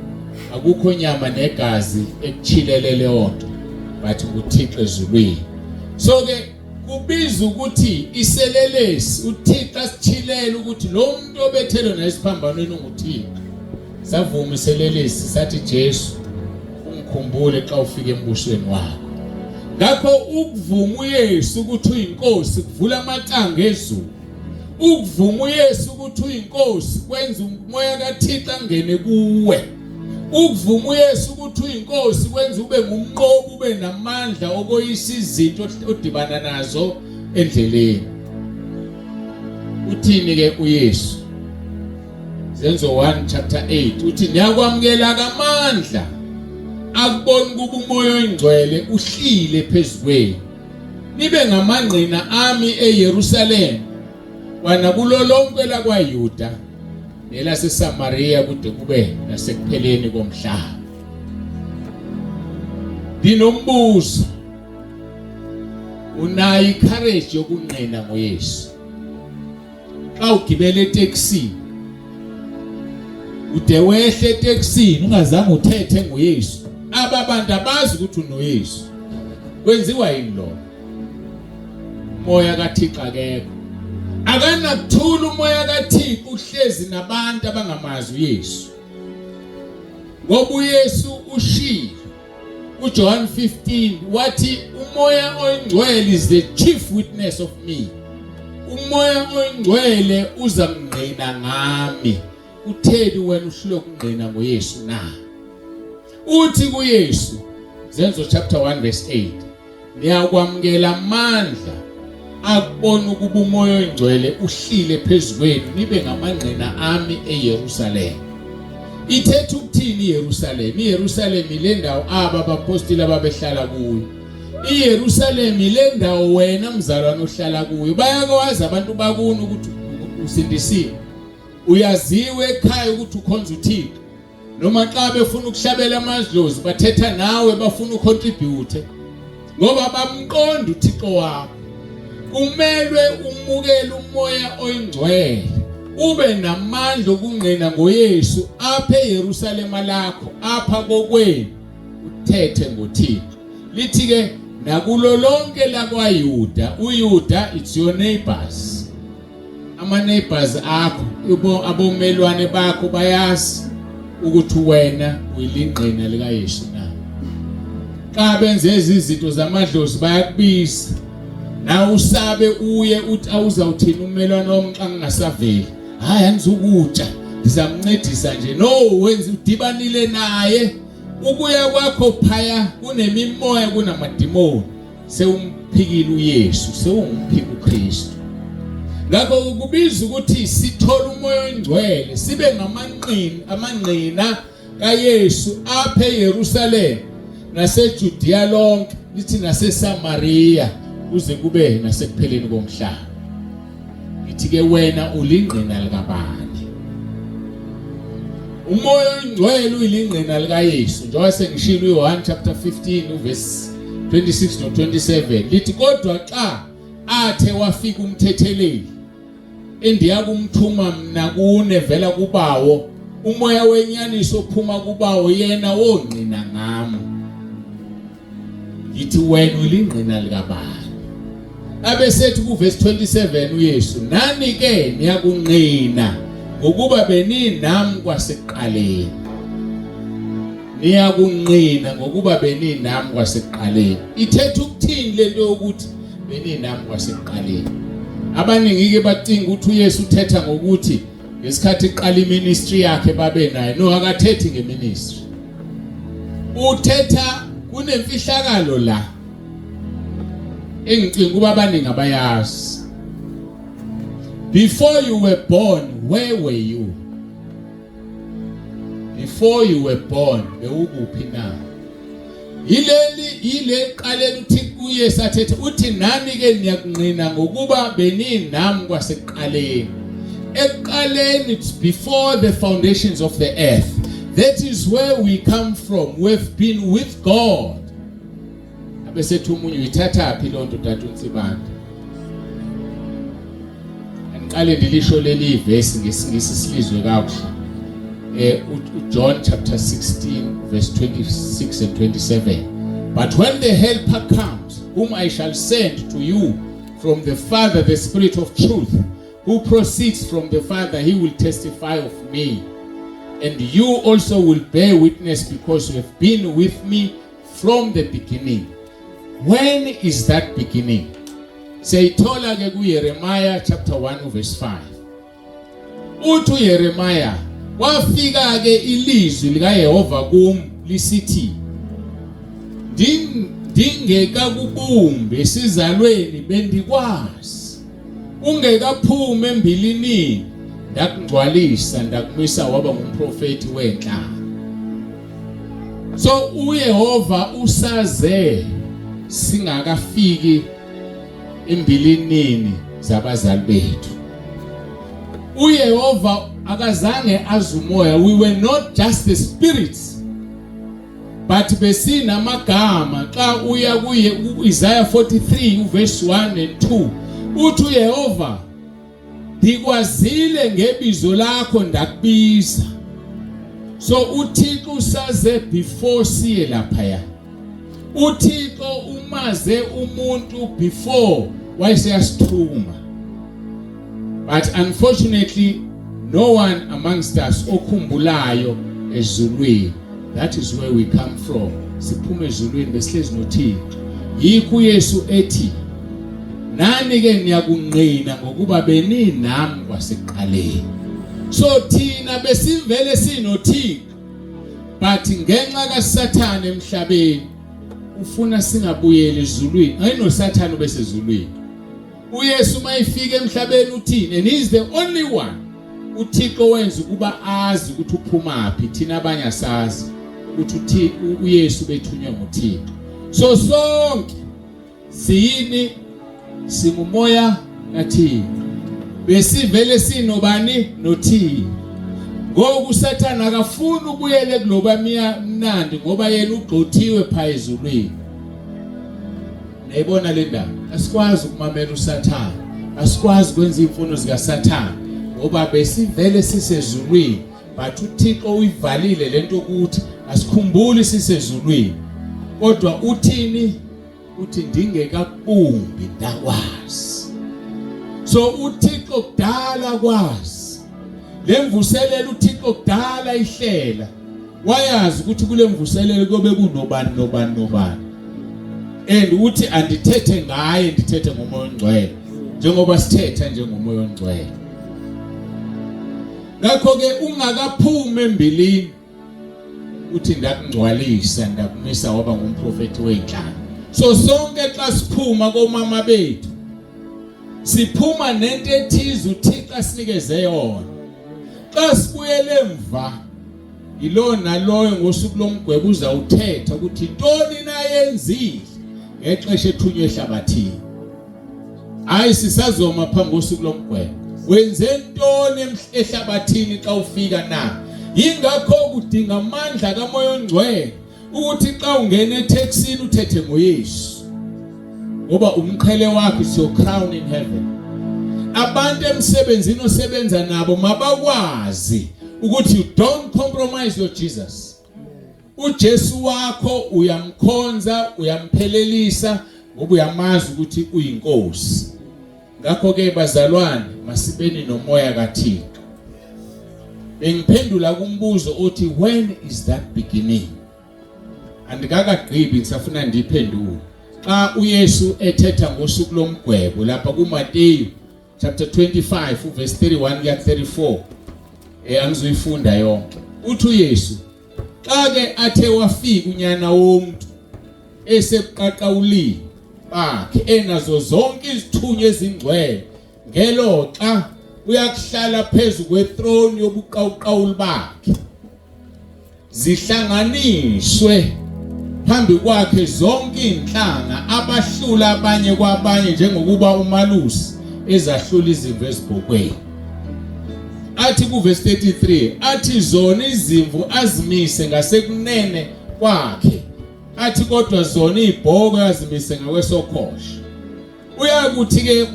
akukho nyama negazi ekuchilelele onto, bathi uThixo ezulwini. So ke kubiza ukuthi iselelesi uThixo asichilele ukuthi lo muntu obethelwe nesiphambanweni unguThixo. Savuma iselelesi sathi Jesu ungikhumbule xa ufika embusweni wakho. Ngakho ukuvuma uYesu ukuthi uyinkosi kuvula amatanga ezulu. Ukuvuma uYesu ukuthi uyinkosi kwenza umoya kaThixo angene kuwe. Ukuvuma uYesu ukuthi uyinkosi kwenza ube ngumnqobi, ube namandla okoyisa izinto odibana nazo endleleni. Uthini ke uYesu? Zenzo 1 chapter 8 uthi niyakwamukela kamandla akubona kuba umoya oyingcwele uhlile phezukweni. Nibe ngamangqina ami eYerusalem, wana kulo lonke lakwaYuda nelaseSamaria kude kube nasekupheleni komhlaba. Dinombuzo, unayo icourage yokunqina ngoYesu? Xa ugibele eTaxi ude wehle eTaxini ungazange uthethe ngoYesu, ababantu abazi ukuthi unoYesu, kwenziwa yini lo? Umoya kaThixo akekho. Akanakuthula umoya kaThixo uhlezi nabantu abangamazi uYesu. Ngoba uYesu ushilo uJohn 15 wathi umoya oyingcwele is the chief witness of me. Umoya oyingcwele uzamngqina ngami. Utheni wena uhlule ukungqina ngoYesu na? Uthi kuYesu, Zenzo chapter 1 verse 8, niyakwamukela amandla akubona ukuba umoya oyingcwele uhlile phezukweni, nibe ngamangqina ami eYerusalem. Ithethe ukuthini iYerusalem? iYerusalem ile ndawo abapostoli ababehlala kuyo. iYerusalem ile ndawo wena mzalwane ohlala kuyo. Bayakwazi abantu bakuni ukuthi usindisiwe. Uyaziwe ekhaya ukuthi ukhonza uThixo. Noma xa befuna ukuhlabela amadlozi bathetha nawe bafuna ucontribute ngoba bamqonda uThixo wakho. Kumelwe umukele umoya oyingcwele, ube namandla okungqina ngoYesu apha eYerusalema lakho, apha kokwenu uthethe ngoThixo. Lithi ke nakulo lonke lakwaYuda, uYuda it's your neighbors. Ama neighbors akho, abomelwane bakho bayazi ukuthi wena uyilingqina likaYesu na. Xa benze izinto zamadlozi bayakubiza. Na usabe uye uthi awuzawuthini umelwane wami xa ngingasaveli. Hayi angizukutsha, ngizamncedisa nje. No, wenza udibanile naye. Ukuya kwakho phaya kunemimoya kunamadimoni. Sewumphikile uYesu, sewumphika uKristu. Ngakho kubiza ukuthi sithole umoya oyingcwele, sibe amangqina kaYesu apha eYerusalem naseJudiya lonke, lithi naseSamaria kuze kube nasekupheleni komhlaba. Ithi ke wena ulingqina likabani? Umoya oyingcwele uyilingqina likaYesu. Njengoba sengishilo u1 chapter 15 verse 26 no 27 lithi kodwa xa athe wafika umthetheleli endiya kumthuma mina kune vela kubawo, umoya wenyaniso ophuma kubawo yena wongqina ngami. Yithi wena ulingqina likabani? Abesethi ku verse 27 uYesu, nani ke niyakungqina ngokuba beninami kwasekuqaleni. Niyakungqina ngokuba beninami kwasekuqaleni. Ithethe ukuthini lento ukuthi beninami kwasekuqaleni. Abaningi ke bacinga ukuthi uYesu uthetha ngokuthi ngesikhathi eqala iministry yakhe babe naye. No, akathethi ngeministry. Uthetha kunemfihlakalo la engicinga kuba abaningi abayazi. Before you were born, where were you? Before you were born, bewukuphi na? Ile qaleni uthi kuYesu athethe uthi nani ke niyakunqina ngokuba beninami kwasekuqaleni. Ekuqaleni, it's before the foundations of the earth. That is where we come from. We've been with God. Abesethu umunye uyithatha phi lonto tata uNsibanda? Angiqale ndilisho leli verse ngesingisi silizwe kakuhle. John chapter 16 verse 26 and 27. But when the helper comes, whom I shall send to you from the Father, the Spirit of truth, who proceeds from the Father, he will testify of me. And you also will bear witness because you have been with me from the beginning. When is that beginning? Seyithola ke kuJeremiah chapter 1 verse 5. Uthi uJeremiah wafika ke ilizwi likaYehova kum lisithi, Dingeka kubumbe sizalweni bendikwazi, ungekaphume embilini ndakungcwalisa ndakumisa waba ngumprofeti wenhlanga. So uYehova usaze singakafiki embilinini zabazali bethu. uYehova akazange azumoya. We were not just the spirits, but besinamagama. Xa uya kuye Isaiah 43 verse 1 and 2 uthi uYehova, ndikwazile ngebizo lakho ndakubiza. So uThixo usaze before siye lapha. uThixo umaze umuntu before wayesiyasithuma. But unfortunately, no one amongst us okhumbulayo ezulwini. That is where we come from. Siphume ezulwini besihlezi noThixo. Yikho uYesu ethi, nani ke niyakunqina ngokuba beninami kwasekuqaleni. So thina besivele sinoThixo, but ngenxa kaSathane emhlabeni ufuna singabuyeli ezulwini. AyinoSathane obesezulwini. uYesu mayifika emhlabeni uthini, and he is the only one uThixo wenza ukuba azi ukuthi uphumaphi. Thina abanye asazi ukuthi uYesu bethunywa nguThixo. So sonke siyini, singumoya kaThixo. Besivele sinobani noThixo. Ngoku uSathane akafuni ukubuyela kuloba mnandi ngoba yena ugxothiwe phezulwini. Nayibona le ndaba, asikwazi ukumamela uSathane, asikwazi ukwenza imfuno zikaSathane ngoba besivele sisezulwini. But uThixo uyivalile lento ukuthi asikhumbuli sisezulwini. Kodwa uthini? Uthi ndingekakubumbi ndakwazi. So uThixo kudala kwazi. Lemvuselelo uThixo kudala ihlela. Wayazi ukuthi kule mvuselelo kobe kunobani. And uthi andithethe ngaye, ndithethe ngomoya ongcwele njengoba sithetha njengomoya ongcwele. Ngakho ke ungakaphumi embilini uthi ndakungcwalisa ndakumisa waba ngumprofeti wenhlanga. So sonke xa siphuma komama bethu siphuma nento ethize uThixo asinikeze yona. Xa sibuyele emva yilo naloyo ngosuku lomgwebo uzawuthetha ukuthi intoni nayenzile ngexesha ethunywe ehlabathini. Hayi sisazoma phambi kosuku lomgwebo. Wenze intoni ehlabathini xa ufika na? Yingakho kudinga amandla kaMoya oNgcwele ukuthi xa ungena eTexini uthethe ngoYesu. Ngoba umqhele wakhe is your crown in heaven. Abantu emsebenzini osebenza nabo mabakwazi ukuthi you don't compromise your Jesus. uJesu wakho uyamkhonza, uyamphelelisa ngoba uyamazi ukuthi uyinkosi. Ngakho ke bazalwane, masibeni nomoya kaThixo. Bengiphendula kumbuzo othi when is that beginning? Andikakagqibi ngisafuna ndiphendule. xa uYesu ethetha ngosuku lomgwebo lapha kuMateyu chapter 25 verse 31 kuya 34 angizuyifunda yonke. Uthi uYesu xa ke athe wafika unyana womuntu esebuqaqawulini bakhe enazo zonke izithunywa ezingcwele ngelo xa uyakuhlala phezu kwethrone yobuqawuqawuli bakhe zihlanganiswe phambi kwakhe zonke inhlanga abahlula abanye kwabanye njengokuba umalusi ezahlula izimvu ezibhokweni. Athi kuverse 33 athi zona izimvu azimise ngasekunene kwakhe, athi kodwa zona izibhoko azimise ngakwesokhohlo. Uyakuthi ke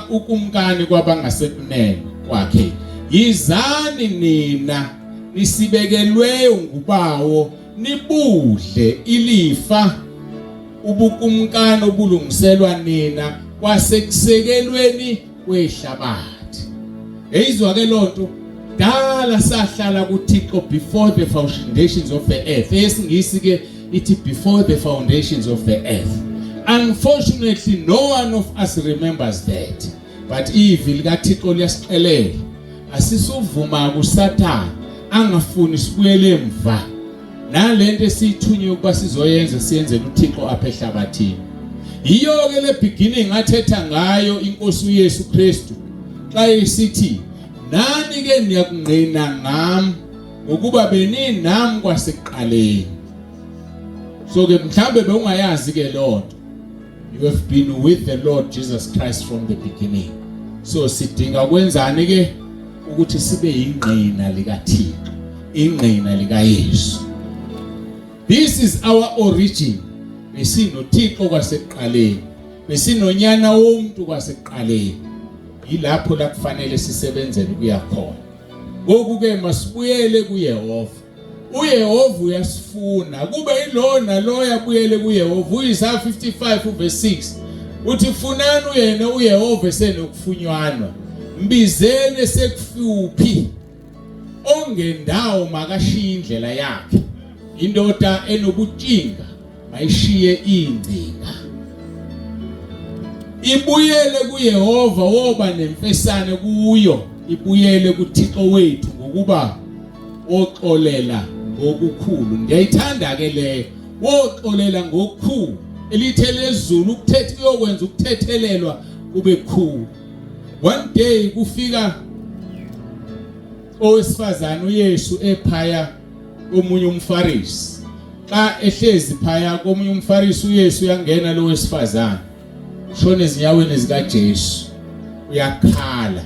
ukumkani kwabangasekunene kwakhe, yizani nina nisibekelweyo ngubawo nibudle ilifa ubukumkani obulungiselwa nina kwasekusekelweni kwehlabathi. Eyizwa ke lonto dala sahlala kuThixo before the foundations of the earth. Esingisi ke ithi before the foundations of the earth. Unfortunately no one of us remembers that, but ivili kaThixo liyasixelela asisuvuma kuSathane angafuni sibuyele emva nalento esithunywe ukuba sizoyenza siyenzele uThixo apha ehlabathini. Yiyo ke le beginning athetha ngayo inkosi uYesu Kristu xa esithi nani ke niyakungqina ngami ngokuba beninami kwasekuqaleni. So ke mhlambe bewungayazi ke lonto, you have been with the Lord Jesus Christ from the beginning. So sidinga kwenzani ke ukuthi sibe ingqina likaThixo, ingqina likaYesu. This is our origin. BesinoThixo kwasekuqaleni, besinonyana womuntu kwasekuqaleni. Yilapho la kufanele sisebenzele kuya khona. Ngoku ke masibuyele kuYehova. uYehova uyasifuna kube yilona lo yabuyele kuYehova. uIsaiah 55 verse 6 uthi funani uyena uYehova esenokufunywana, mbizeni esekufuphi, ongendawo makashiye indlela yakhe, indoda enobutshinga mayishiye ingcinga. Ibuyele kuYehova woba nemfesane kuyo, ibuyele kuThixo wethu ngokuba oxolela ngokukhulu. Ngiyayithanda ke le woxolela ngokukhulu elithe lezulu ukuthetha uyokwenza ukuthethelelwa kube khulu. One day kufika owesifazane uYesu ephaya komunye umFarisi. Xa ehlezi phaya komunye umFarisi uYesu uyangena lo wesifazane, ushona ezinyaweni zikaJesu, uyakhala,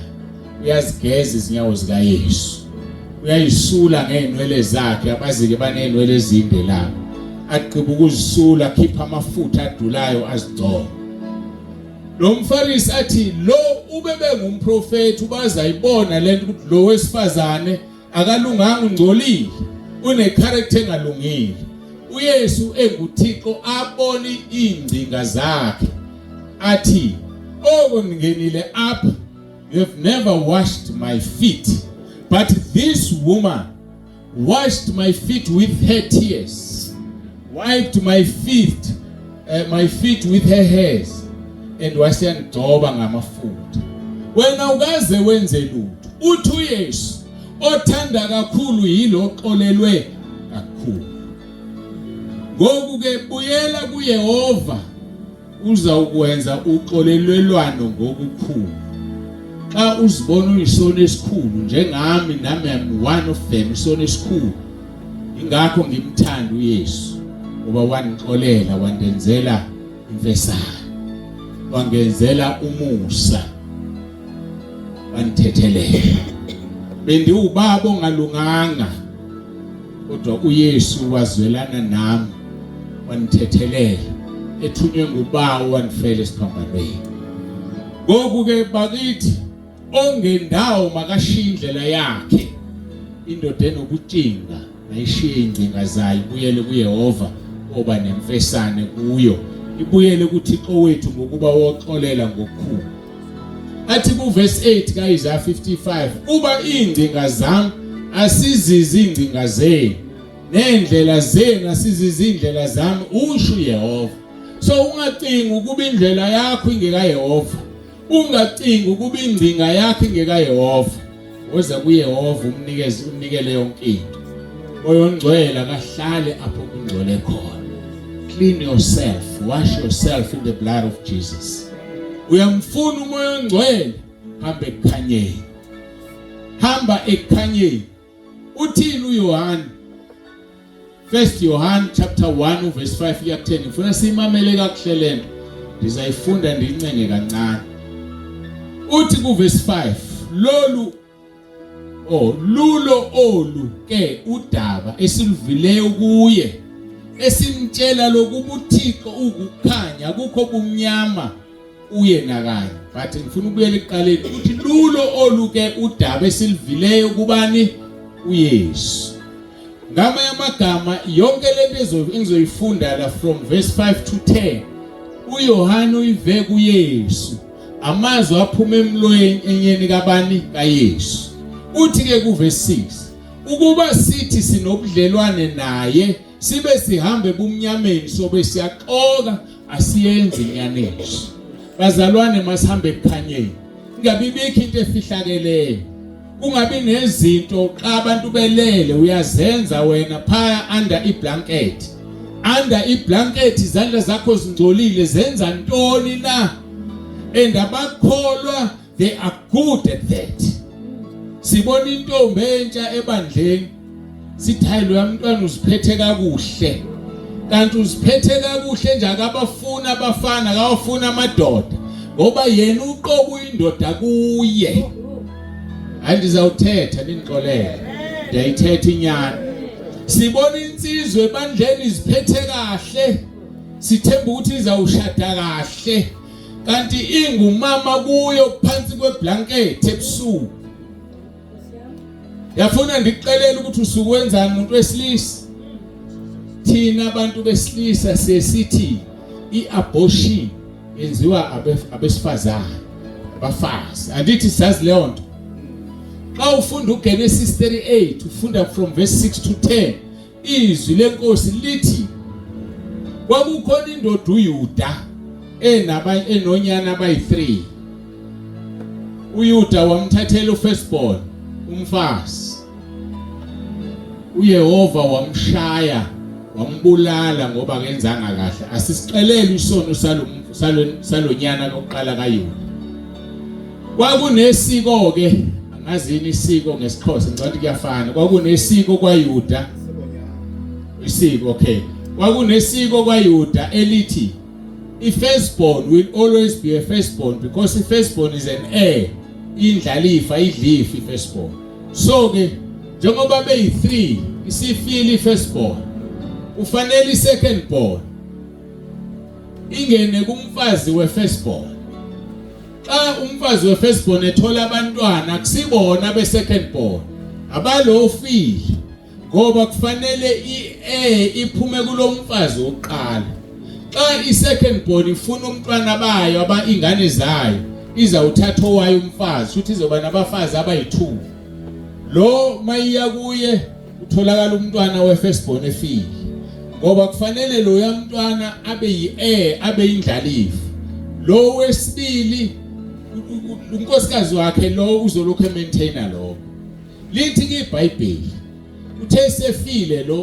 uyazigeza izinyawo zikaYesu, uyayisula ngeenwele zakhe. Abazike baneenwele ezinde lapho, aqhiba ukuzisula, akhipha amafutha adulayo azigcoba. Lo mFarisi athi lo ubebe ngumprofeti ubazayibona lento ukuthi lo wesifazane akalunganga, ungcolile, une character engalungile. uYesu enguThixo abona ingcinga zakhe athi okungenile apha, you have never washed my feet, but this woman washed my feet with her tears, wiped my feet with her hairs, and wasiyangcoba ngamafutha. Wena ukaze wenze lutho. Uthi uYesu othanda kakhulu yilo oxolelwe kakhulu. Ngoku ke buyela kuYehova uzawukwenza uxolelelwano ngokukhulu. Xa uzibona uyisono esikhulu njengami, nami am one of them, isono esikhulu. Ingakho ngimthanda uYesu ngoba wanixolela, wandenzela imfesane, wangenzela umusa, wandithethelela. Bendiwubaba ongalunganga kodwa uYesu wazwelana nami, wandithethelela, ethunywe nguBawo wandifela esiphambanweni. Ngoku ke bakithi ongendawo makashiye indlela yakhe, indoda enobutshinga mayishiye ingcinga zayo, ibuyele kuYehova oba nemfesane kuyo, ibuyele kuThixo wethu ngokuba woxolela ngokukhulu. Athi kuverse 8 kaIsaiah 55 kuba ingcinga zami asizizi ingcinga zenu, nendlela zenu asizizi indlela zami, usho uYehova. So ungacinga ukuba indlela yakho ingeka Yehova. Ungacinga ukuba ingcinga yakho ingeka Yehova. Woza kuYehova umnikele yonke into. Moya ongcwele akahlale apho kungcwele khona. Clean yourself, wash yourself in the blood of Jesus. Uyamfuna umoya ongcwele, hamba ekukhanyeni. Hamba ekukhanyeni. Uthini uYohana? 1 John chapter 1 verse 5 kuya 10. Ngifuna simamele kakuhle lento. Ndizayifunda ndiyincenge kancane. Uthi ku verse 5, lulo ke udaba esilvileyo kuye esimtshela lokuba uThixo ukukhanya akukho bumnyama uye nakanye. But ngifuna ukubuyela ekuqaleni uthi lulo ke udaba esilvileyo kubani? uYesu. Ngama yamagama yonke lento engizoyifunda la from verse 5 to 10 uYohana uyive kuYesu, amazwi aphuma emloyeni enyeni kabani? kaYesu. Uthi ke ku verse 6 ukuba sithi sinobudlelwane naye sibe sihambe bumnyameni sobe siyaxoka asiyenzi inyanezo. Bazalwane masihambe ekukhanyeni. Ingabi bikho into efihlakeleyo. Kungabi nezinto xa abantu belele uyazenza wena phaya under iblanket. Under iblanket izandla zakho zingcolile zenza ntoni na? And abakholwa they are good at that. Sibona intombi entsha ebandleni sithi hayi lo yamntwana uziphethe kakuhle. Kanti uziphethe kakuhle nje akabafuna abafana akawafuna amadoda ngoba yena uqobo indoda kuye. Andizawuthetha ninixolele. Ndiyayithetha inyani. Sibona insizwe ebandleni iziphethe kahle. Sithemba ukuthi izawushada kahle. Kanti ingumama kuyo phansi kweblanket ebusuku. Yafuna ndikuxelela ukuthi usuku wenzani umuntu wesilisa. Thina abantu besilisa sesithi iabortion yenziwa abesifazane, abafazi. Andithi sazi leyo nto. Xa ufunda uGenesis 38 ufunda from verse 6 to 10 izwi lenkosi lithi kwakukhona indoda uYuda enonyana abayi3. uYuda wamthathela ufirstborn umfazi. uYehova wamshaya wambulala ngoba akenzanga kahle. Asisixelele isono salonyana lokuqala kaYuda. Kwakunesiko ke angazini isiko ngesikhosi ngicela kuyafana. Kwakunesiko kwaYuda. Isiko okay. Kwakunesiko kwaYuda elithi i-firstborn will always be a firstborn because the firstborn is an heir. Indlalifa idlifa i-firstborn. So ke njengoba beyi3 isifile i-firstborn ufanele i-secondborn ingene kumfazi we-firstborn. Xa umfazi we-firstborn ethola abantwana akusibona be-secondborn abalo ofile ngoba kufanele i-heir iphume kulomfazi oqala. Xa i-secondborn ifuna umntwana bayo ingane zayo izawuthatha owayo umfazi futhi izoba nabafazi abayi2. Lo mayiya kuye utholakala umntwana we-firstborn efile ngoba kufanele lo yamntwana abe yi-heir abe indlalifa. Lo wesibili unkosikazi wakhe lo uzolokhu emaintainer lo. Lithi iBhayibheli uthe sefile lo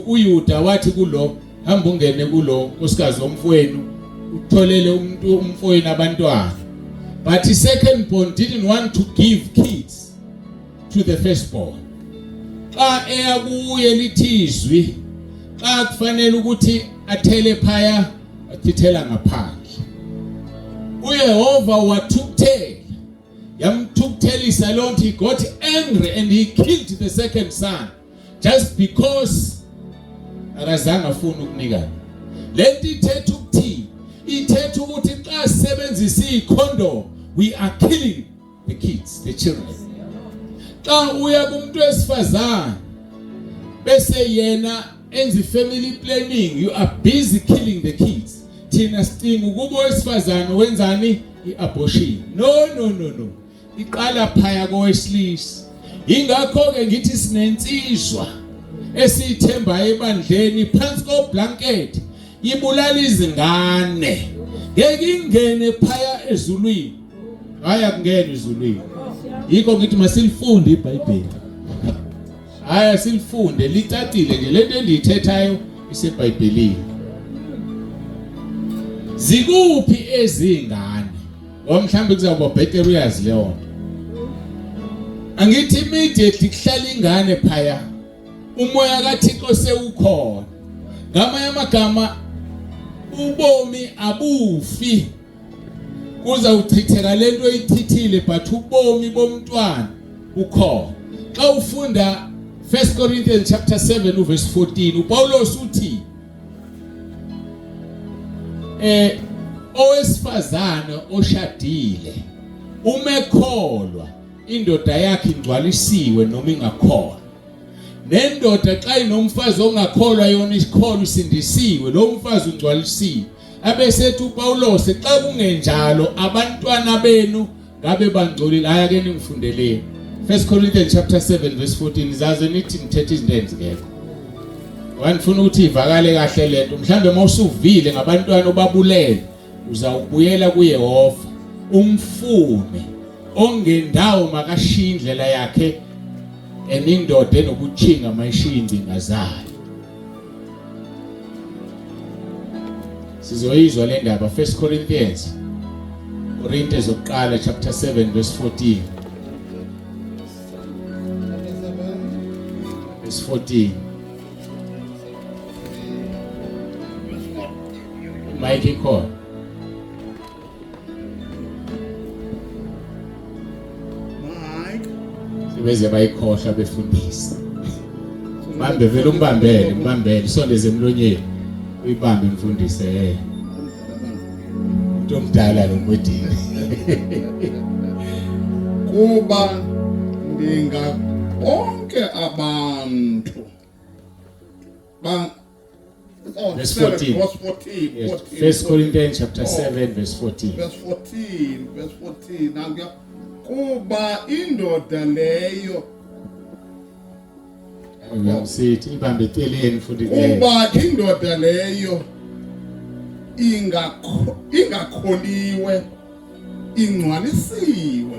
uYuda wathi kulo hamba ungene kulo nkosikazi womfowenu utholele umfowenu abantwana. But the secondborn didn't want to give kids to the firstborn. Xa eya kuye lithizwi xa kufanele ukuthi athele phaya athithela ngaphandle. uYehova wathukuthela yamthukuthelisa lonto. He got angry and he killed the second son just because akazange afuna ukunikana. Lento ithetha ukuthi ithetha ukuthi xa sisebenzisa iCondom we are killing the kids, the children. Xa uya kumuntu wesifazane bese yena enzi family planning you are busy killing the kids. Thina sicinga ukuba wesifazane wenzani iabortion. No. Iqala phaya kowesilisa. Ingakho ke ngithi sinensizwa esithemba ebandleni phansi ko blanket ibulala izingane ngeke ingene phaya ezulwini haya kungena ezulwini yikho ngithi masilifunde iBhayibheli haya silifunde licacile nje lento endiyithethayo iseBhayibhelini zikuphi ezingane ngoba mhlawumbe kuzawuba better uyazi leyo nto angithi immediately kuhlala ingane phaya umoya kaThixo sewukhona ngamanye amagama ubomi abufi kuza uchitheka lento oyithithile but ubomi bomntwana ukhona xa ufunda 1 Corinthians chapter 7 verse 14 uPaulos uthi owesifazane oshadile umekholwa indoda yakhe ingcwalisiwe noma ingakholwa nendoda xa inomfazi ongakholwa yona isikholwa isindisiwe lo mfazi ungcwalisiwe abesethi uPaulos xa kungenjalo abantwana benu ngabe bangcolile haya ke ningifundeleni 1 Corinthians chapter 7 verse 14 zaze nithi ngithethe izinto ezingekho wanifuna ukuthi ivakale kahle lento mhlambe mawusuvile ngabantwana obabulele uzawubuyela kuYehova umfume ongendawo makashiya indlela yakhe enindoda enokuchinga mayishinda ingazayo sizoyizwa le ndaba 1 Corinthians zokuqala chapter 7 verse 14 verse 14 Mike call beze bayikhohla befundisa mambe vele umbambele sondeze emlonyeni uyibambe imfundise umuntu omdala lo mwedini kuba ndinga bonke abantu verse 14 1 Corinthians chapter 7 verse 14 verse 14 kuba indoda leyo ngiyasithi ibambe eceleni futhi kuba indoda leyo ingakholiwe ingcwalisiwe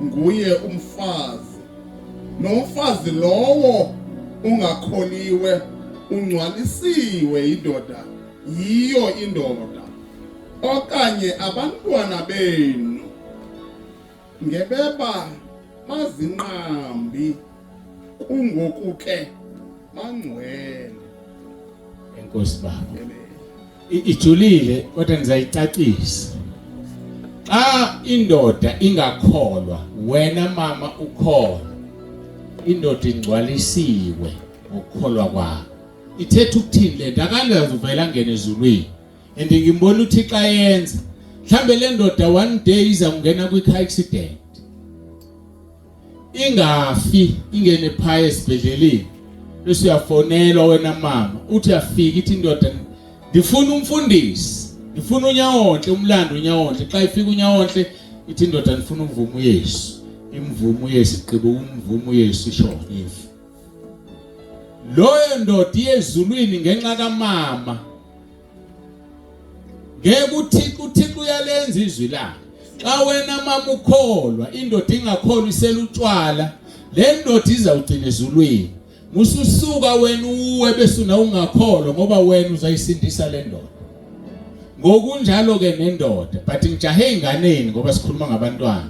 nguye umfazi nomfazi lowo ungakholiwe ungcwalisiwe indoda yiyo indoda okanye abantwana benu ngebeba mazinqambi kungoku ke mangcwele enkosi baba ijulile kodwa ngizayicacisa xa indoda ingakholwa wena mama ukholwa indoda ingcwalisiwe ngokukholwa kwayo ithetha ukuthini le nto akangazuvela ngene ezulwini and ngimbona uthi xa yenza mhlambe le ndoda one day iza kungena kwi-car accident ingafi ingene phaya esibhedleleni bese uyafonelwa wena mama uthi afika ithi indoda ndifuna umfundisi ndifuna unyawonhle umlando unyawonhle xa ifika unyawonhle ithi indoda ndifuna umvumo uYesu imvumo uYesu igqiba umvumo uYesu ishona ifa loyo ndoda yezulwini ngenxa kaMama ngeke uThixo uyalenza izwi lakhe xa wena mama ukholwa indoda ingakholwa isela utshwala le ndoda izawugcina ezulwini mususuka wena uwe bese una ungakholwa ngoba wena uzayisindisa le ndoda ngokunjalo ke nendoda but ngijahe inganeni ngoba sikhuluma ngabantwana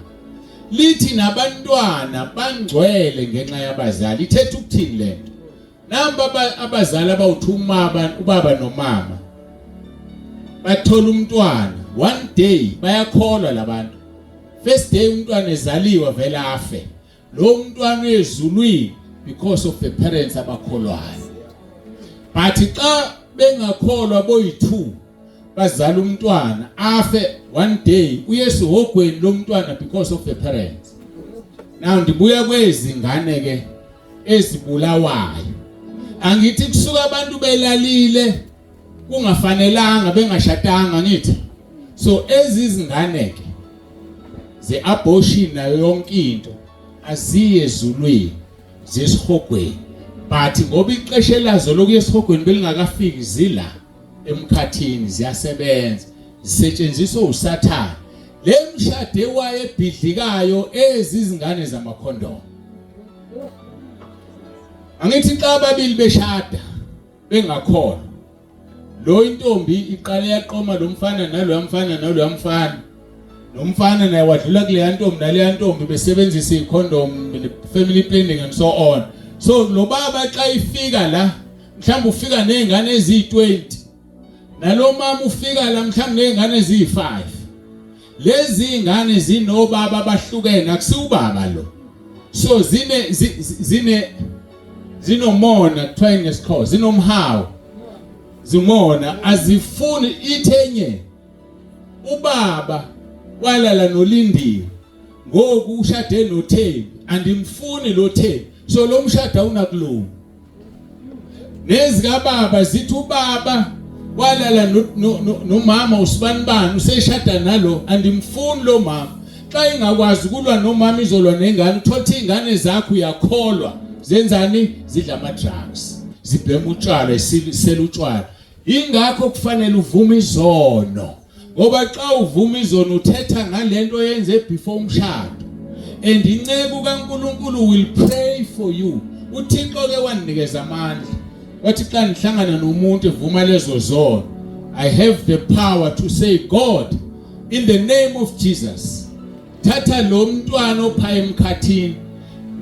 lithi nabantwana bangcwele ngenxa yabazali ithetha ukuthini le nto namba abazali abawuthuma ubaba nomama bathola umntwana one day bayakholwa labantu first day umntwana ezaliwa vele afe lo mntwana ezulwini because of the parents abakholwayo but xa bengakholwa boyi2 bazala umntwana afe one day uYesu hogweni lo mntwana because of the parents now ndibuya kwezingane ke ezibulawayo angithi kusuka abantu belalile kungafanelanga bengashadanga ngithi so ezizingane ke ze abortion nayo yonke into aziye ezulwini zesihogweni but ngoba ixesha lazo lokuya esihogweni belingakafiki zila emkhathini ziyasebenza, zisetshenziswa uSathane. Le mshade wayebhidlikayo ezizingane zamakhondomo. Angithi xa ababili beshada bengakholwa, lo intombi iqale yaqoma lo mfana nalo mfana nalo mfana, nomfana naye wadlula kule ntombi nale ntombi besebenzisa ikhondom, family planning and so on. So lo baba xa ifika la mhlawumbe ufika nezingane eziyi20, nalo mama ufika la mhlawumbe nezingane eziyi5. Lezi ingane zinobaba abahlukene, akusubaba lo. So zinomona kuthiwa ngesikho, zinomhawu, zimona azifuni ithenye. Ubaba walala noLindiwe, ngoku ushade noThembi, andimfuni lo Thembi, so lo mshado unakulunga. Nezika baba zithi ubaba walala nomama usibanibani, useshada nalo, andimfuni lo mama. Xa ingakwazi ukulwa nomama izolwa nengane, uthothi ingane zakho uyakholwa zenzani, zidla ama drugs, zibhema utshwala, isela utshwala. Ingakho kufanele uvume izono, ngoba xa uvuma izono uthetha ngalento yenze before umshado. And incebo kaNkulunkulu will pray for you. uThixo ke wandinikeza amandla, wathi xa nihlangana nomuntu evuma lezo zono, I have the power to say, God, in the name of Jesus, thatha lo mntwana opha emkhathini,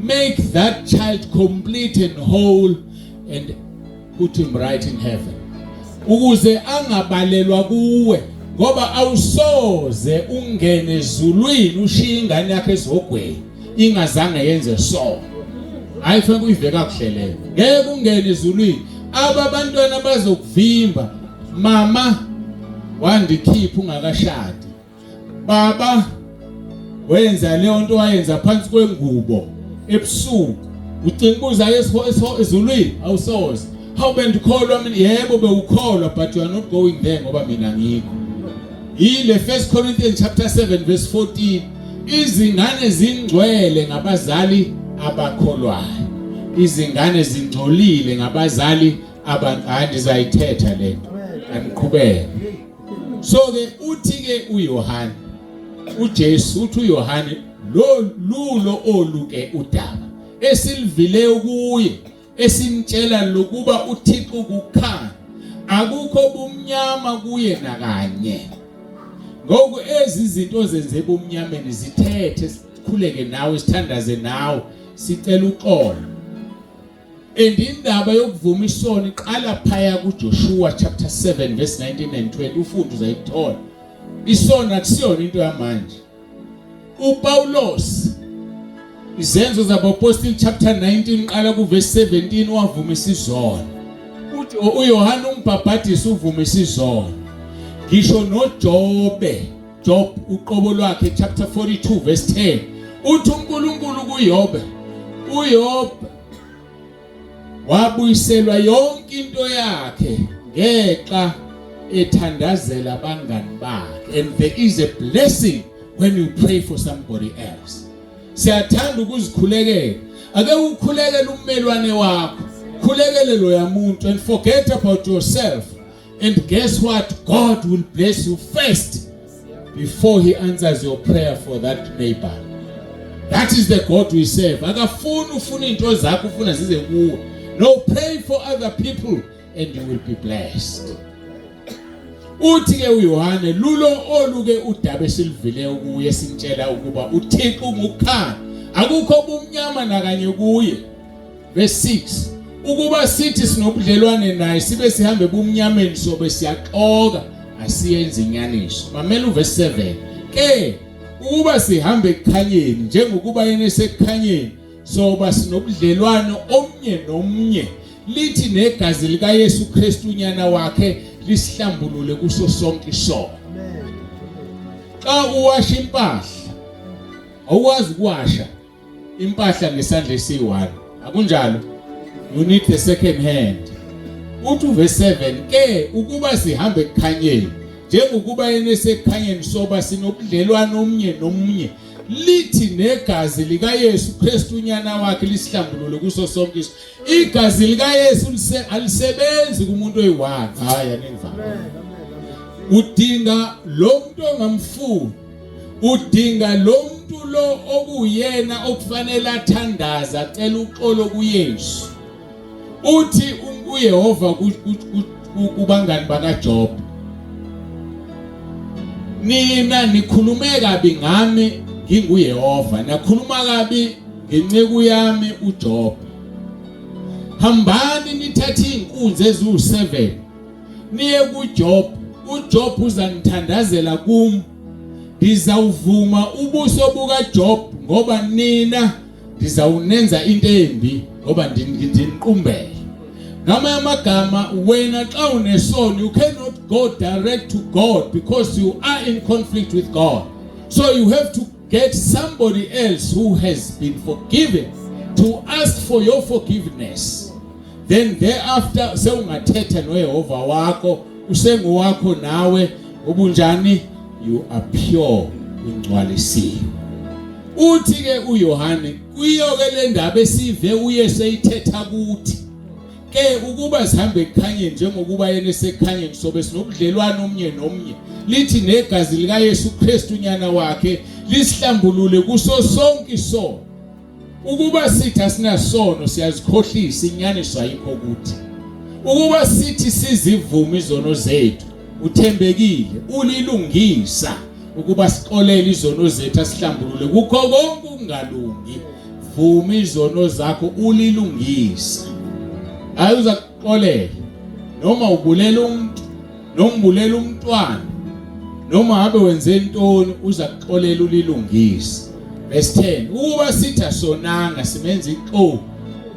make that child complete and whole and put him right in heaven. Ukuze angabalelwa kuwe, ngoba awusoze ungene ezulwini ushiya ingane yakhe ezogweni ingazange yenze so. Hayi fanele uyiveka kuhleleyo. Ngeke ungene ezulwini abantwana bazokuvimba. Mama wandikhipha ungakashadi. Baba wenza leyo nto wayenza phansi kwengubo ebusuku. Ucinga ezulwini awusoze. How bendikholwa mina? Yebo bewukholwa, but you are not going there ngoba mina ngikho. Ile 1 Corinthians chapter 7 verse 14, izingane zingcwele ngabazali abakholwayo, izingane zingcolile ngabazali abangayithetha lento aniqhubeke. So ke uthi ke uYohane, uJesu uthi uYohane lulo oluke udaba esilivile kuye, esimtshela lokuba uThixo kukhanya, akukho bumnyama kuye nakanye. Ngoku ezi zinto zenze bomnyameni zithethe, sikhuleke nawe, sithandaze nawe, sicela uxolo. Indaba yokuvuma isono iqala phaya kuJoshua chapter 7 verse 19 and 20, ufundo uzayithola. Isono akusiyona into yamanje. uPaulos, izenzo zabapostoli chapter 19 qala ku verse 17, wavumisa izono. uYohane umbhaphatisi uvumisa izono. Ngisho Job uqobo lwakhe chapter 42 verse 10, uthi uNkulunkulu kuYobe, uYobe wabuyiselwa yonke into yakhe ngexa ethandazela abangani bakhe. And there is a blessing when you pray for somebody else. Siyathanda ukuzikhulekela. Ake ukhulekele ummelwane wakho, khulekele lo yamuntu, and forget about yourself. And guess what? God will bless you first before he answers your prayer for that neighbor. That is the God we serve. Akafuni ufuna into zakho ufuna zize kuwe. No, pray for other people and you will be blessed. Uthi ke uYohane lulo oluke udaba esilivile kuye, sintshela ukuba uThixo ngukhanya, akukho bumnyama nakanye kuye. Verse 6, ukuba sithi sinobudlelwane naye sibe sihambe bumnyameni sobe siyaxoka asiyenze inyaniso. Mamela uverse 7, ke ukuba sihambe ekukhanyeni njengokuba yena esekukhanyeni soba sinobudlelwane omnye nomnye, lithi negazi lika Yesu Kristu unyana wakhe lisihlambulule kuso sonke isono. Xa uwasha impahla awuwazi ukuwasha impahla ngesandla esi1, akunjalo? You need the second hand. Uthi verse 7, ke ukuba sihambe ekukhanyeni njengokuba yena esekukhanyeni soba sinobudlelwane omnye nomnye, lithi negazi lika Yesu Kristu unyana wakhe lisihlambulule kuso sonke iso. Igazi lika Yesu alisebenzi kumuntu oyiwanga. Hayi aningivanga. Udinga lo muntu ongamfuni. Udinga lo muntu lo okuyena okufanele athandaza acela uxolo kuYesu. Uthi uYehova kubangani bakaJob, nina nikhulume kabi ngami nginguYehova, nakhuluma kabi ngenceku yami uJob. Hambani nithathe inkunzi eziwu7 niye kuJob, uJob uzanithandazela kum. Ngizawuvuma ubuso bukaJob ngoba nina ndizawunenza into embi ngoba ndiniqumbele. Ngamanye amagama, wena xa unesono you cannot go direct to God because you are in conflict with God. So you have to get somebody else who has been forgiven to ask for your forgiveness. Then thereafter sewungathetha noYehova wakho, usenguwakho nawe ubunjani, you are pure, ungcwalisiwe. Uthi ke uYohane kuyo ke le ndaba esive uYesu eyithetha kuthi ke ukuba sihambe ekhanyeni njengokuba yena esekhanyeni sobe sinobudlelwano omnye nomnye, lithi negazi lika Yesu Kristu unyana wakhe lisihlambulule kuso sonke isono. Ukuba sithi asinasono siyazikhohlisa, inyaniso ayikho kuthi. Ukuba sithi sizivume izono zethu, uthembekile ulilungisa ukuba sixolele izono zethu asihlambulule kukho konke ukungalungi. Vuma izono zakho ulilungisa. Ayuza kuxolela noma ubulela umuntu noma ubulela umntwana noma habe wenze intoni, uza kuxolela ulilungisa. Verse 10, ukuba sithi asonanga simenza iqo,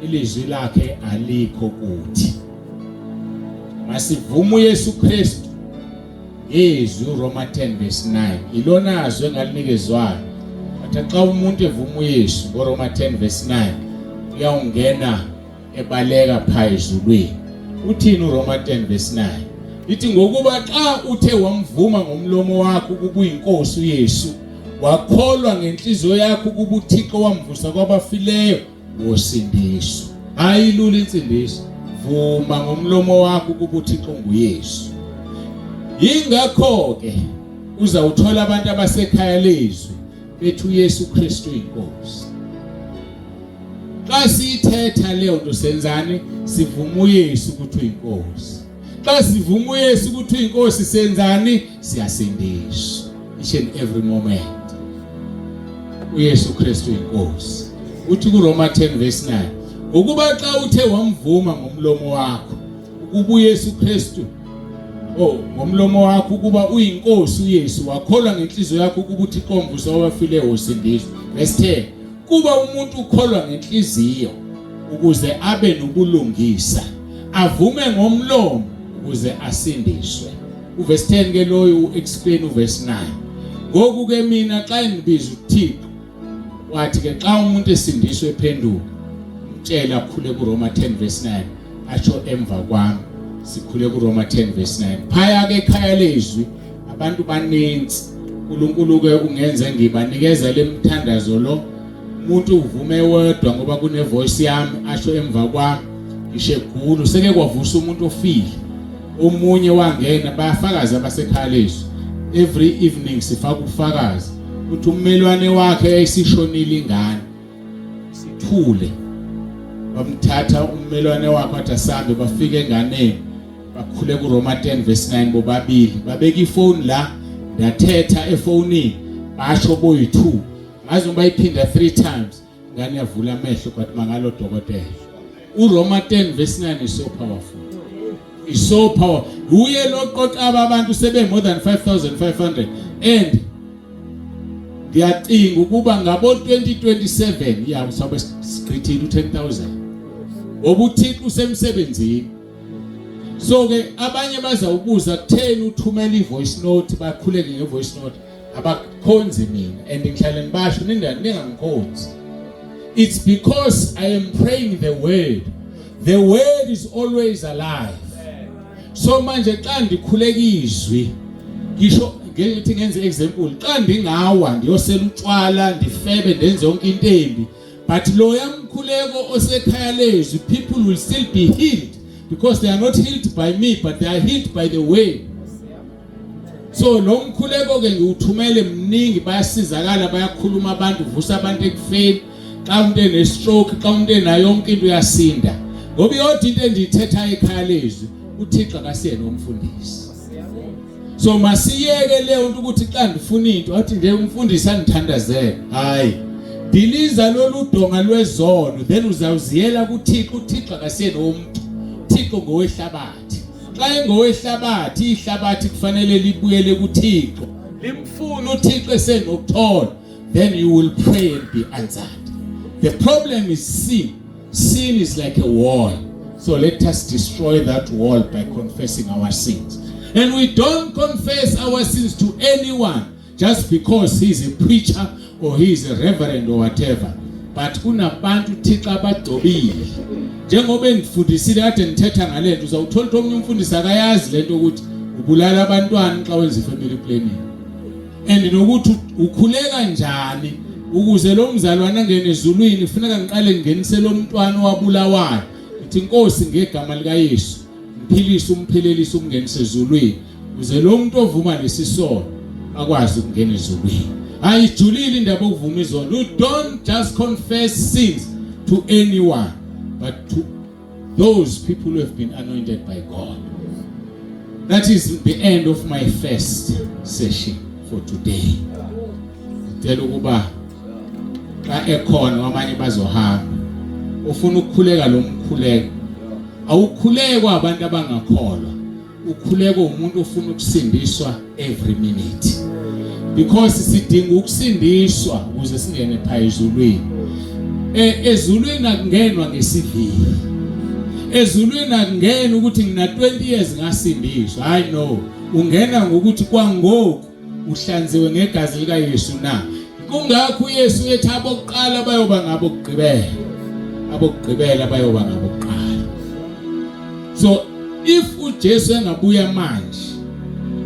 ilizwi lakhe alikho kuthi. Masivuma uYesu Kristu izwi uRoma 10 verse 9 ilona azwe ngalinikezwayo. Athi xa umuntu evuma uYesu uRoma 10 verse 9 uyawungena ebaleka phezulweni. Uthini uRoma 10 verse 9? Lithi ngokuba xa uthe wamvuma ngomlomo wakho ukuba uyinkosi uYesu, wakholwa ngenhliziyo yakho ukuba uThixo wamvusa kwabafileyo, wosindiswa. Ayilula insindiso. Vuma ngomlomo wakho ukuba uThixo nguYesu. Ingakho ke uzawuthola abantu abasekhaya lezwi bethi uYesu Kristu inkosi. Xa sithetha leyo nto senzani? Sivuma uYesu ukuthi uyinkosi. Xa sivuma uYesu ukuthi uyinkosi senzani? Siyasindiswa each and every moment. uYesu Kristu inkosi. Uthi kuRoma 10 verse 9, ukuba xa uthe wamvuma ngomlomo wakho ukuba uYesu Kristu ngomlomo wakho ukuba uyinkosi uYesu, wakholwa ngenhliziyo yakho ukuba uThixo wamvusa kwabafileyo, wosindiswa. Verse 10, kuba umuntu ukholwa ngenhliziyo ukuze abe nobulungisa, avume ngomlomo ukuze asindiswe. Uverse 10 ke loyo explain uverse 9. Ngoku ke mina xa ngibiza uThixo, wathi ke xa umuntu esindiswe ephenduka, mtshela akhule kuRoma 10 verse 9, atsho emva kwami sikhule kuRoma 10 verse 9. Phaya ke ekhaya lezwi abantu baninzi, uNkulunkulu ke ungenze ngibanikeza lemthandazo lo, umuntu uvume wedwa ngoba kune voice yami asho emva kwami ishegulu. Seke kwavusa umuntu ofile, omunye wangena, bayafakaza abasekhaya lezwi. Every evening sifaka ufakazi ukuthi ummelwane wakhe eyisishonile ingane, sithule bamthatha ummelwane wakhe athi asambe, bafike enganeni, bakhule kuRoma 10 verse 9 bobabili, babeka ifoni la, ndathetha efonini, basho boyi2, ngaze bayiphinda 3 times, ngane yavula amehlo kwathi mangalo dokotela. uRoma 10 verse 9 is so powerful. Is so powerful. Uye loqoqa abantu sebe more than 5,500 and ndiyacinga ukuba ngabo 2027 ya usabe sigrithile u10,000 ngoba uThixo usemsebenzini. So ke abanye bazawubuza kutheni uthumela ivoice note, bakhuleke ngevoice note, abakhonzi mina and ngihlala ngibasho ningangikhonzi. It's because I am praying the word. The word is always alive. So manje xa ndikhuleka izwi, ngisho ngithi ngenze example xa ndingawa ndiyosela utshwala ndifebe ndenze yonke into embi but lo yamkhuleko osekhaya lezwi people will still be healed because they are not healed by me but they are healed by the way. So lo mkhuleko ke ngiuthumele mningi bayasizakala bayakhuluma abantu vusa abantu ekufeni xa umuntu ene-stroke xa umuntu enayo yonke into uyasinda ngoba yodwa into endiyithetha ekhaya lezwi uThixo akasiyena umfundisi. So masiyeke leyo nto ukuthi xa ndifuna into athi nje umfundisi angithandazele hayi diliza lolu donga lwezono then uzawuziyela kuThixo. uThixo akasiyena umuntu, uThixo ngowehlabathi. Xa engowehlabathi ihlabathi kufanele libuyele kuThixo limfuna uThixo esenokuthola then you will pray and be answered. The problem is sin. Sin is like a wall. So let us destroy that wall by confessing our sins. And we don't confess our sins to anyone just because he's a preacher or he's a reverend or whatever. But kunabantu Thixo abagcobile. Njengoba endifundisile kade ngithetha ngale nto uzawuthola ukuthi omunye umfundisi akayazi lento ukuthi ubulala abantwana xa wenza family planning. And nokuthi ukhuleka njani ukuze lo mzalwane angene ezulwini kufuneka ngiqale ngingenise lo mntwana owabulawayo. Ithi Nkosi ngegama lika Yesu mphilise umphelelise ukungenisa ezulwini ukuze lo muntu ovuma lesisono akwazi ukungena ezulwini. Ayijulile indaba okuvuma izono. You don't just confess sins to anyone but to those people who have been anointed by God. That is the end of my first session for today. Ngicela ukuba xa ekhona abanye bazohamba ufuna ukukhuleka lo mkhuleko awukhulekwa abantu abangakholwa, ukhulekwa umuntu ofuna ukusindiswa every minute because sidinga ukusindiswa ukuze singene phezulwini. Ezulwini akungenwa ngesivili. Ezulwini akungena ukuthi ngina 20 years ngasindiswa. I know ungena ngokuthi kwangoku uhlanziwe ngegazi lika Yesu na. Kungakho uYesu ethi abokuqala bayoba ngabokugqibela, abokugqibela bayoba ngabokuqala. So if uJesu engabuya manje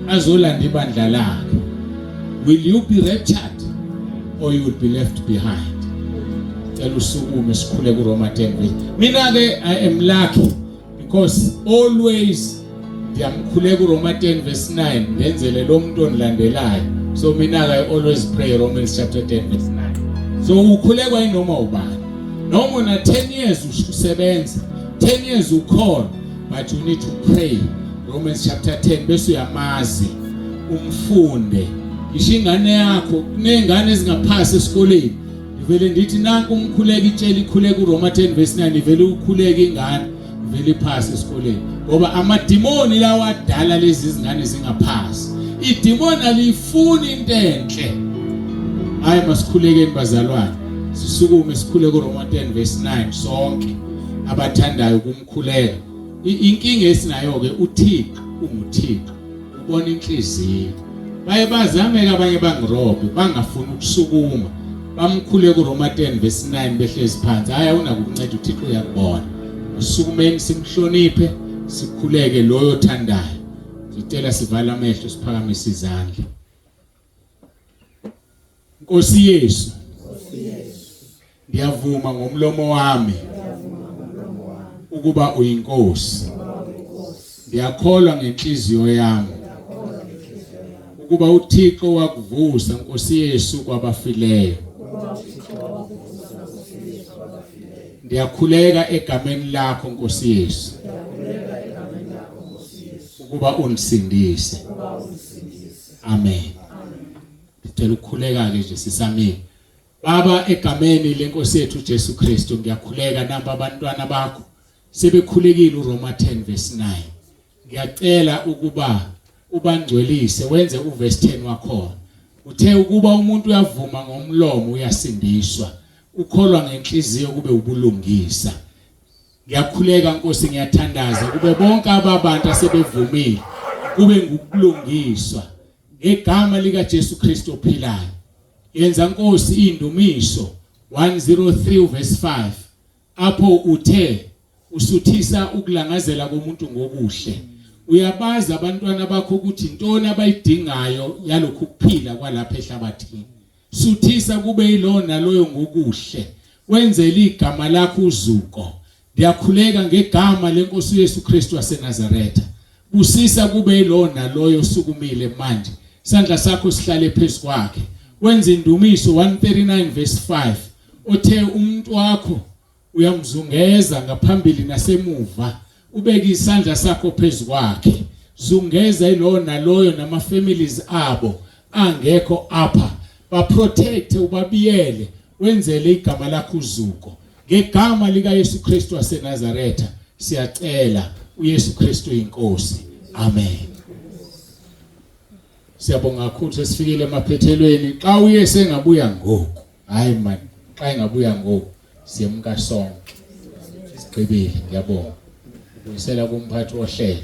azolanda ibandla lakhe, will you be raptured or you will be left behind? Cela usukume sikhule kuRoma 10. Mina ke I am lucky because always ndiyamkhuleka kuRoma 10 verse 9 ndenzele lo muntu ondilandelayo. So mina I always pray Romans chapter 10 verse 9. So ukhulekwa inoma ubani. Noma una 10 years usebenza, 10 years ukhona, but you need to pray Romans chapter 10 bese uyamazi umfunde. Ishingane yakho kunengane ezingaphasi esikoleni. Ivele ndithi nanku umkhuleka itshela ikhuleka uRoma 10 verse 9 ivele ukhuleka ingane ivele iphasi esikoleni. Ngoba amadimoni lawa adala lezi izingane zingaphasi. Idimoni alifuni into enhle. Hayi masikhulekeni bazalwane. Sisukume sikhule kuRoma 10 verse 9 sonke abathandayo kumkhuleka. Inkinga esinayo ke uThixo unguThixo. Ubona inhliziyo. Baye bazame abanye bangirobhe bangafuni ukusukuma. Bamkhule kuRoma 10 verse 9 behlezi phansi. Hayi awunakunceda uThixo uyakubona. Usukumeni simhloniphe sikhuleke loyo othandayo. Ngicela sivala amehlo siphakamise izandla. Nkosi Yesu, ndiyavuma ngomlomo wami ukuba uyinkosi. Ndiyakholwa ngenhliziyo yami ukuba uThixo wakuvusa Nkosi Yesu kwabafileyo. Ndiyakhuleka egameni lakho Nkosi Yesu ukuba unisindise. Amen. Ngicela ukukhuleka ke nje sisamile. Baba egameni lenkosi yethu Jesu Kristu ngiyakhuleka namba abantwana bakho sebekhulekile uRoma 10 verse 9. Ngiyacela ukuba ubangcwelise wenze uverse 10 wakho. Uthe ukuba umuntu uyavuma ngomlomo uyasindiswa. Ukholwa ngenhliziyo kube ubulungisa. Ngiyakhuleka Nkosi ngiyathandaza kube bonke ababantu asebevumile kube ngukulungiswa ngegama lika Jesu Kristu ophilayo. Yenza Nkosi indumiso 103 verse 5 apho uthe usuthisa ukulangazela komuntu ngokuhle uyabaza abantwana bakho ukuthi intoni abayidingayo yalokhu kuphila kwalapha ehlabathini. Suthisa kube yilona loyo ngokuhle, wenzele igama lakho uzuko. Ndiyakhuleka ngegama lenkosi uYesu Kristu waseNazaretha. Busisa kube yilona loyo sukumile manje. Isandla sakho sihlale phezu kwakhe. Wenza indumiso 139 verse 5. Othe umuntu wakho uyamzungeza ngaphambili nasemuva. Ubeke isandla sakho phezu kwakhe. Zungeza ilona loyo nama families abo angekho apha. Ba protect ubabiyele, wenzele igama lakho uzuko. Ngegama lika Yesu Kristu waseNazaretha siyacela, uYesu Kristu inkosi. Amen. Siyabonga kakhulu sesifikile emaphethelweni. Xa uYesu engabuya ngoku, hayi man, xa engabuya ngoku siyemka sonke. Sigqibile, ngiyabonga. Uyisela kumphathi wohlelo.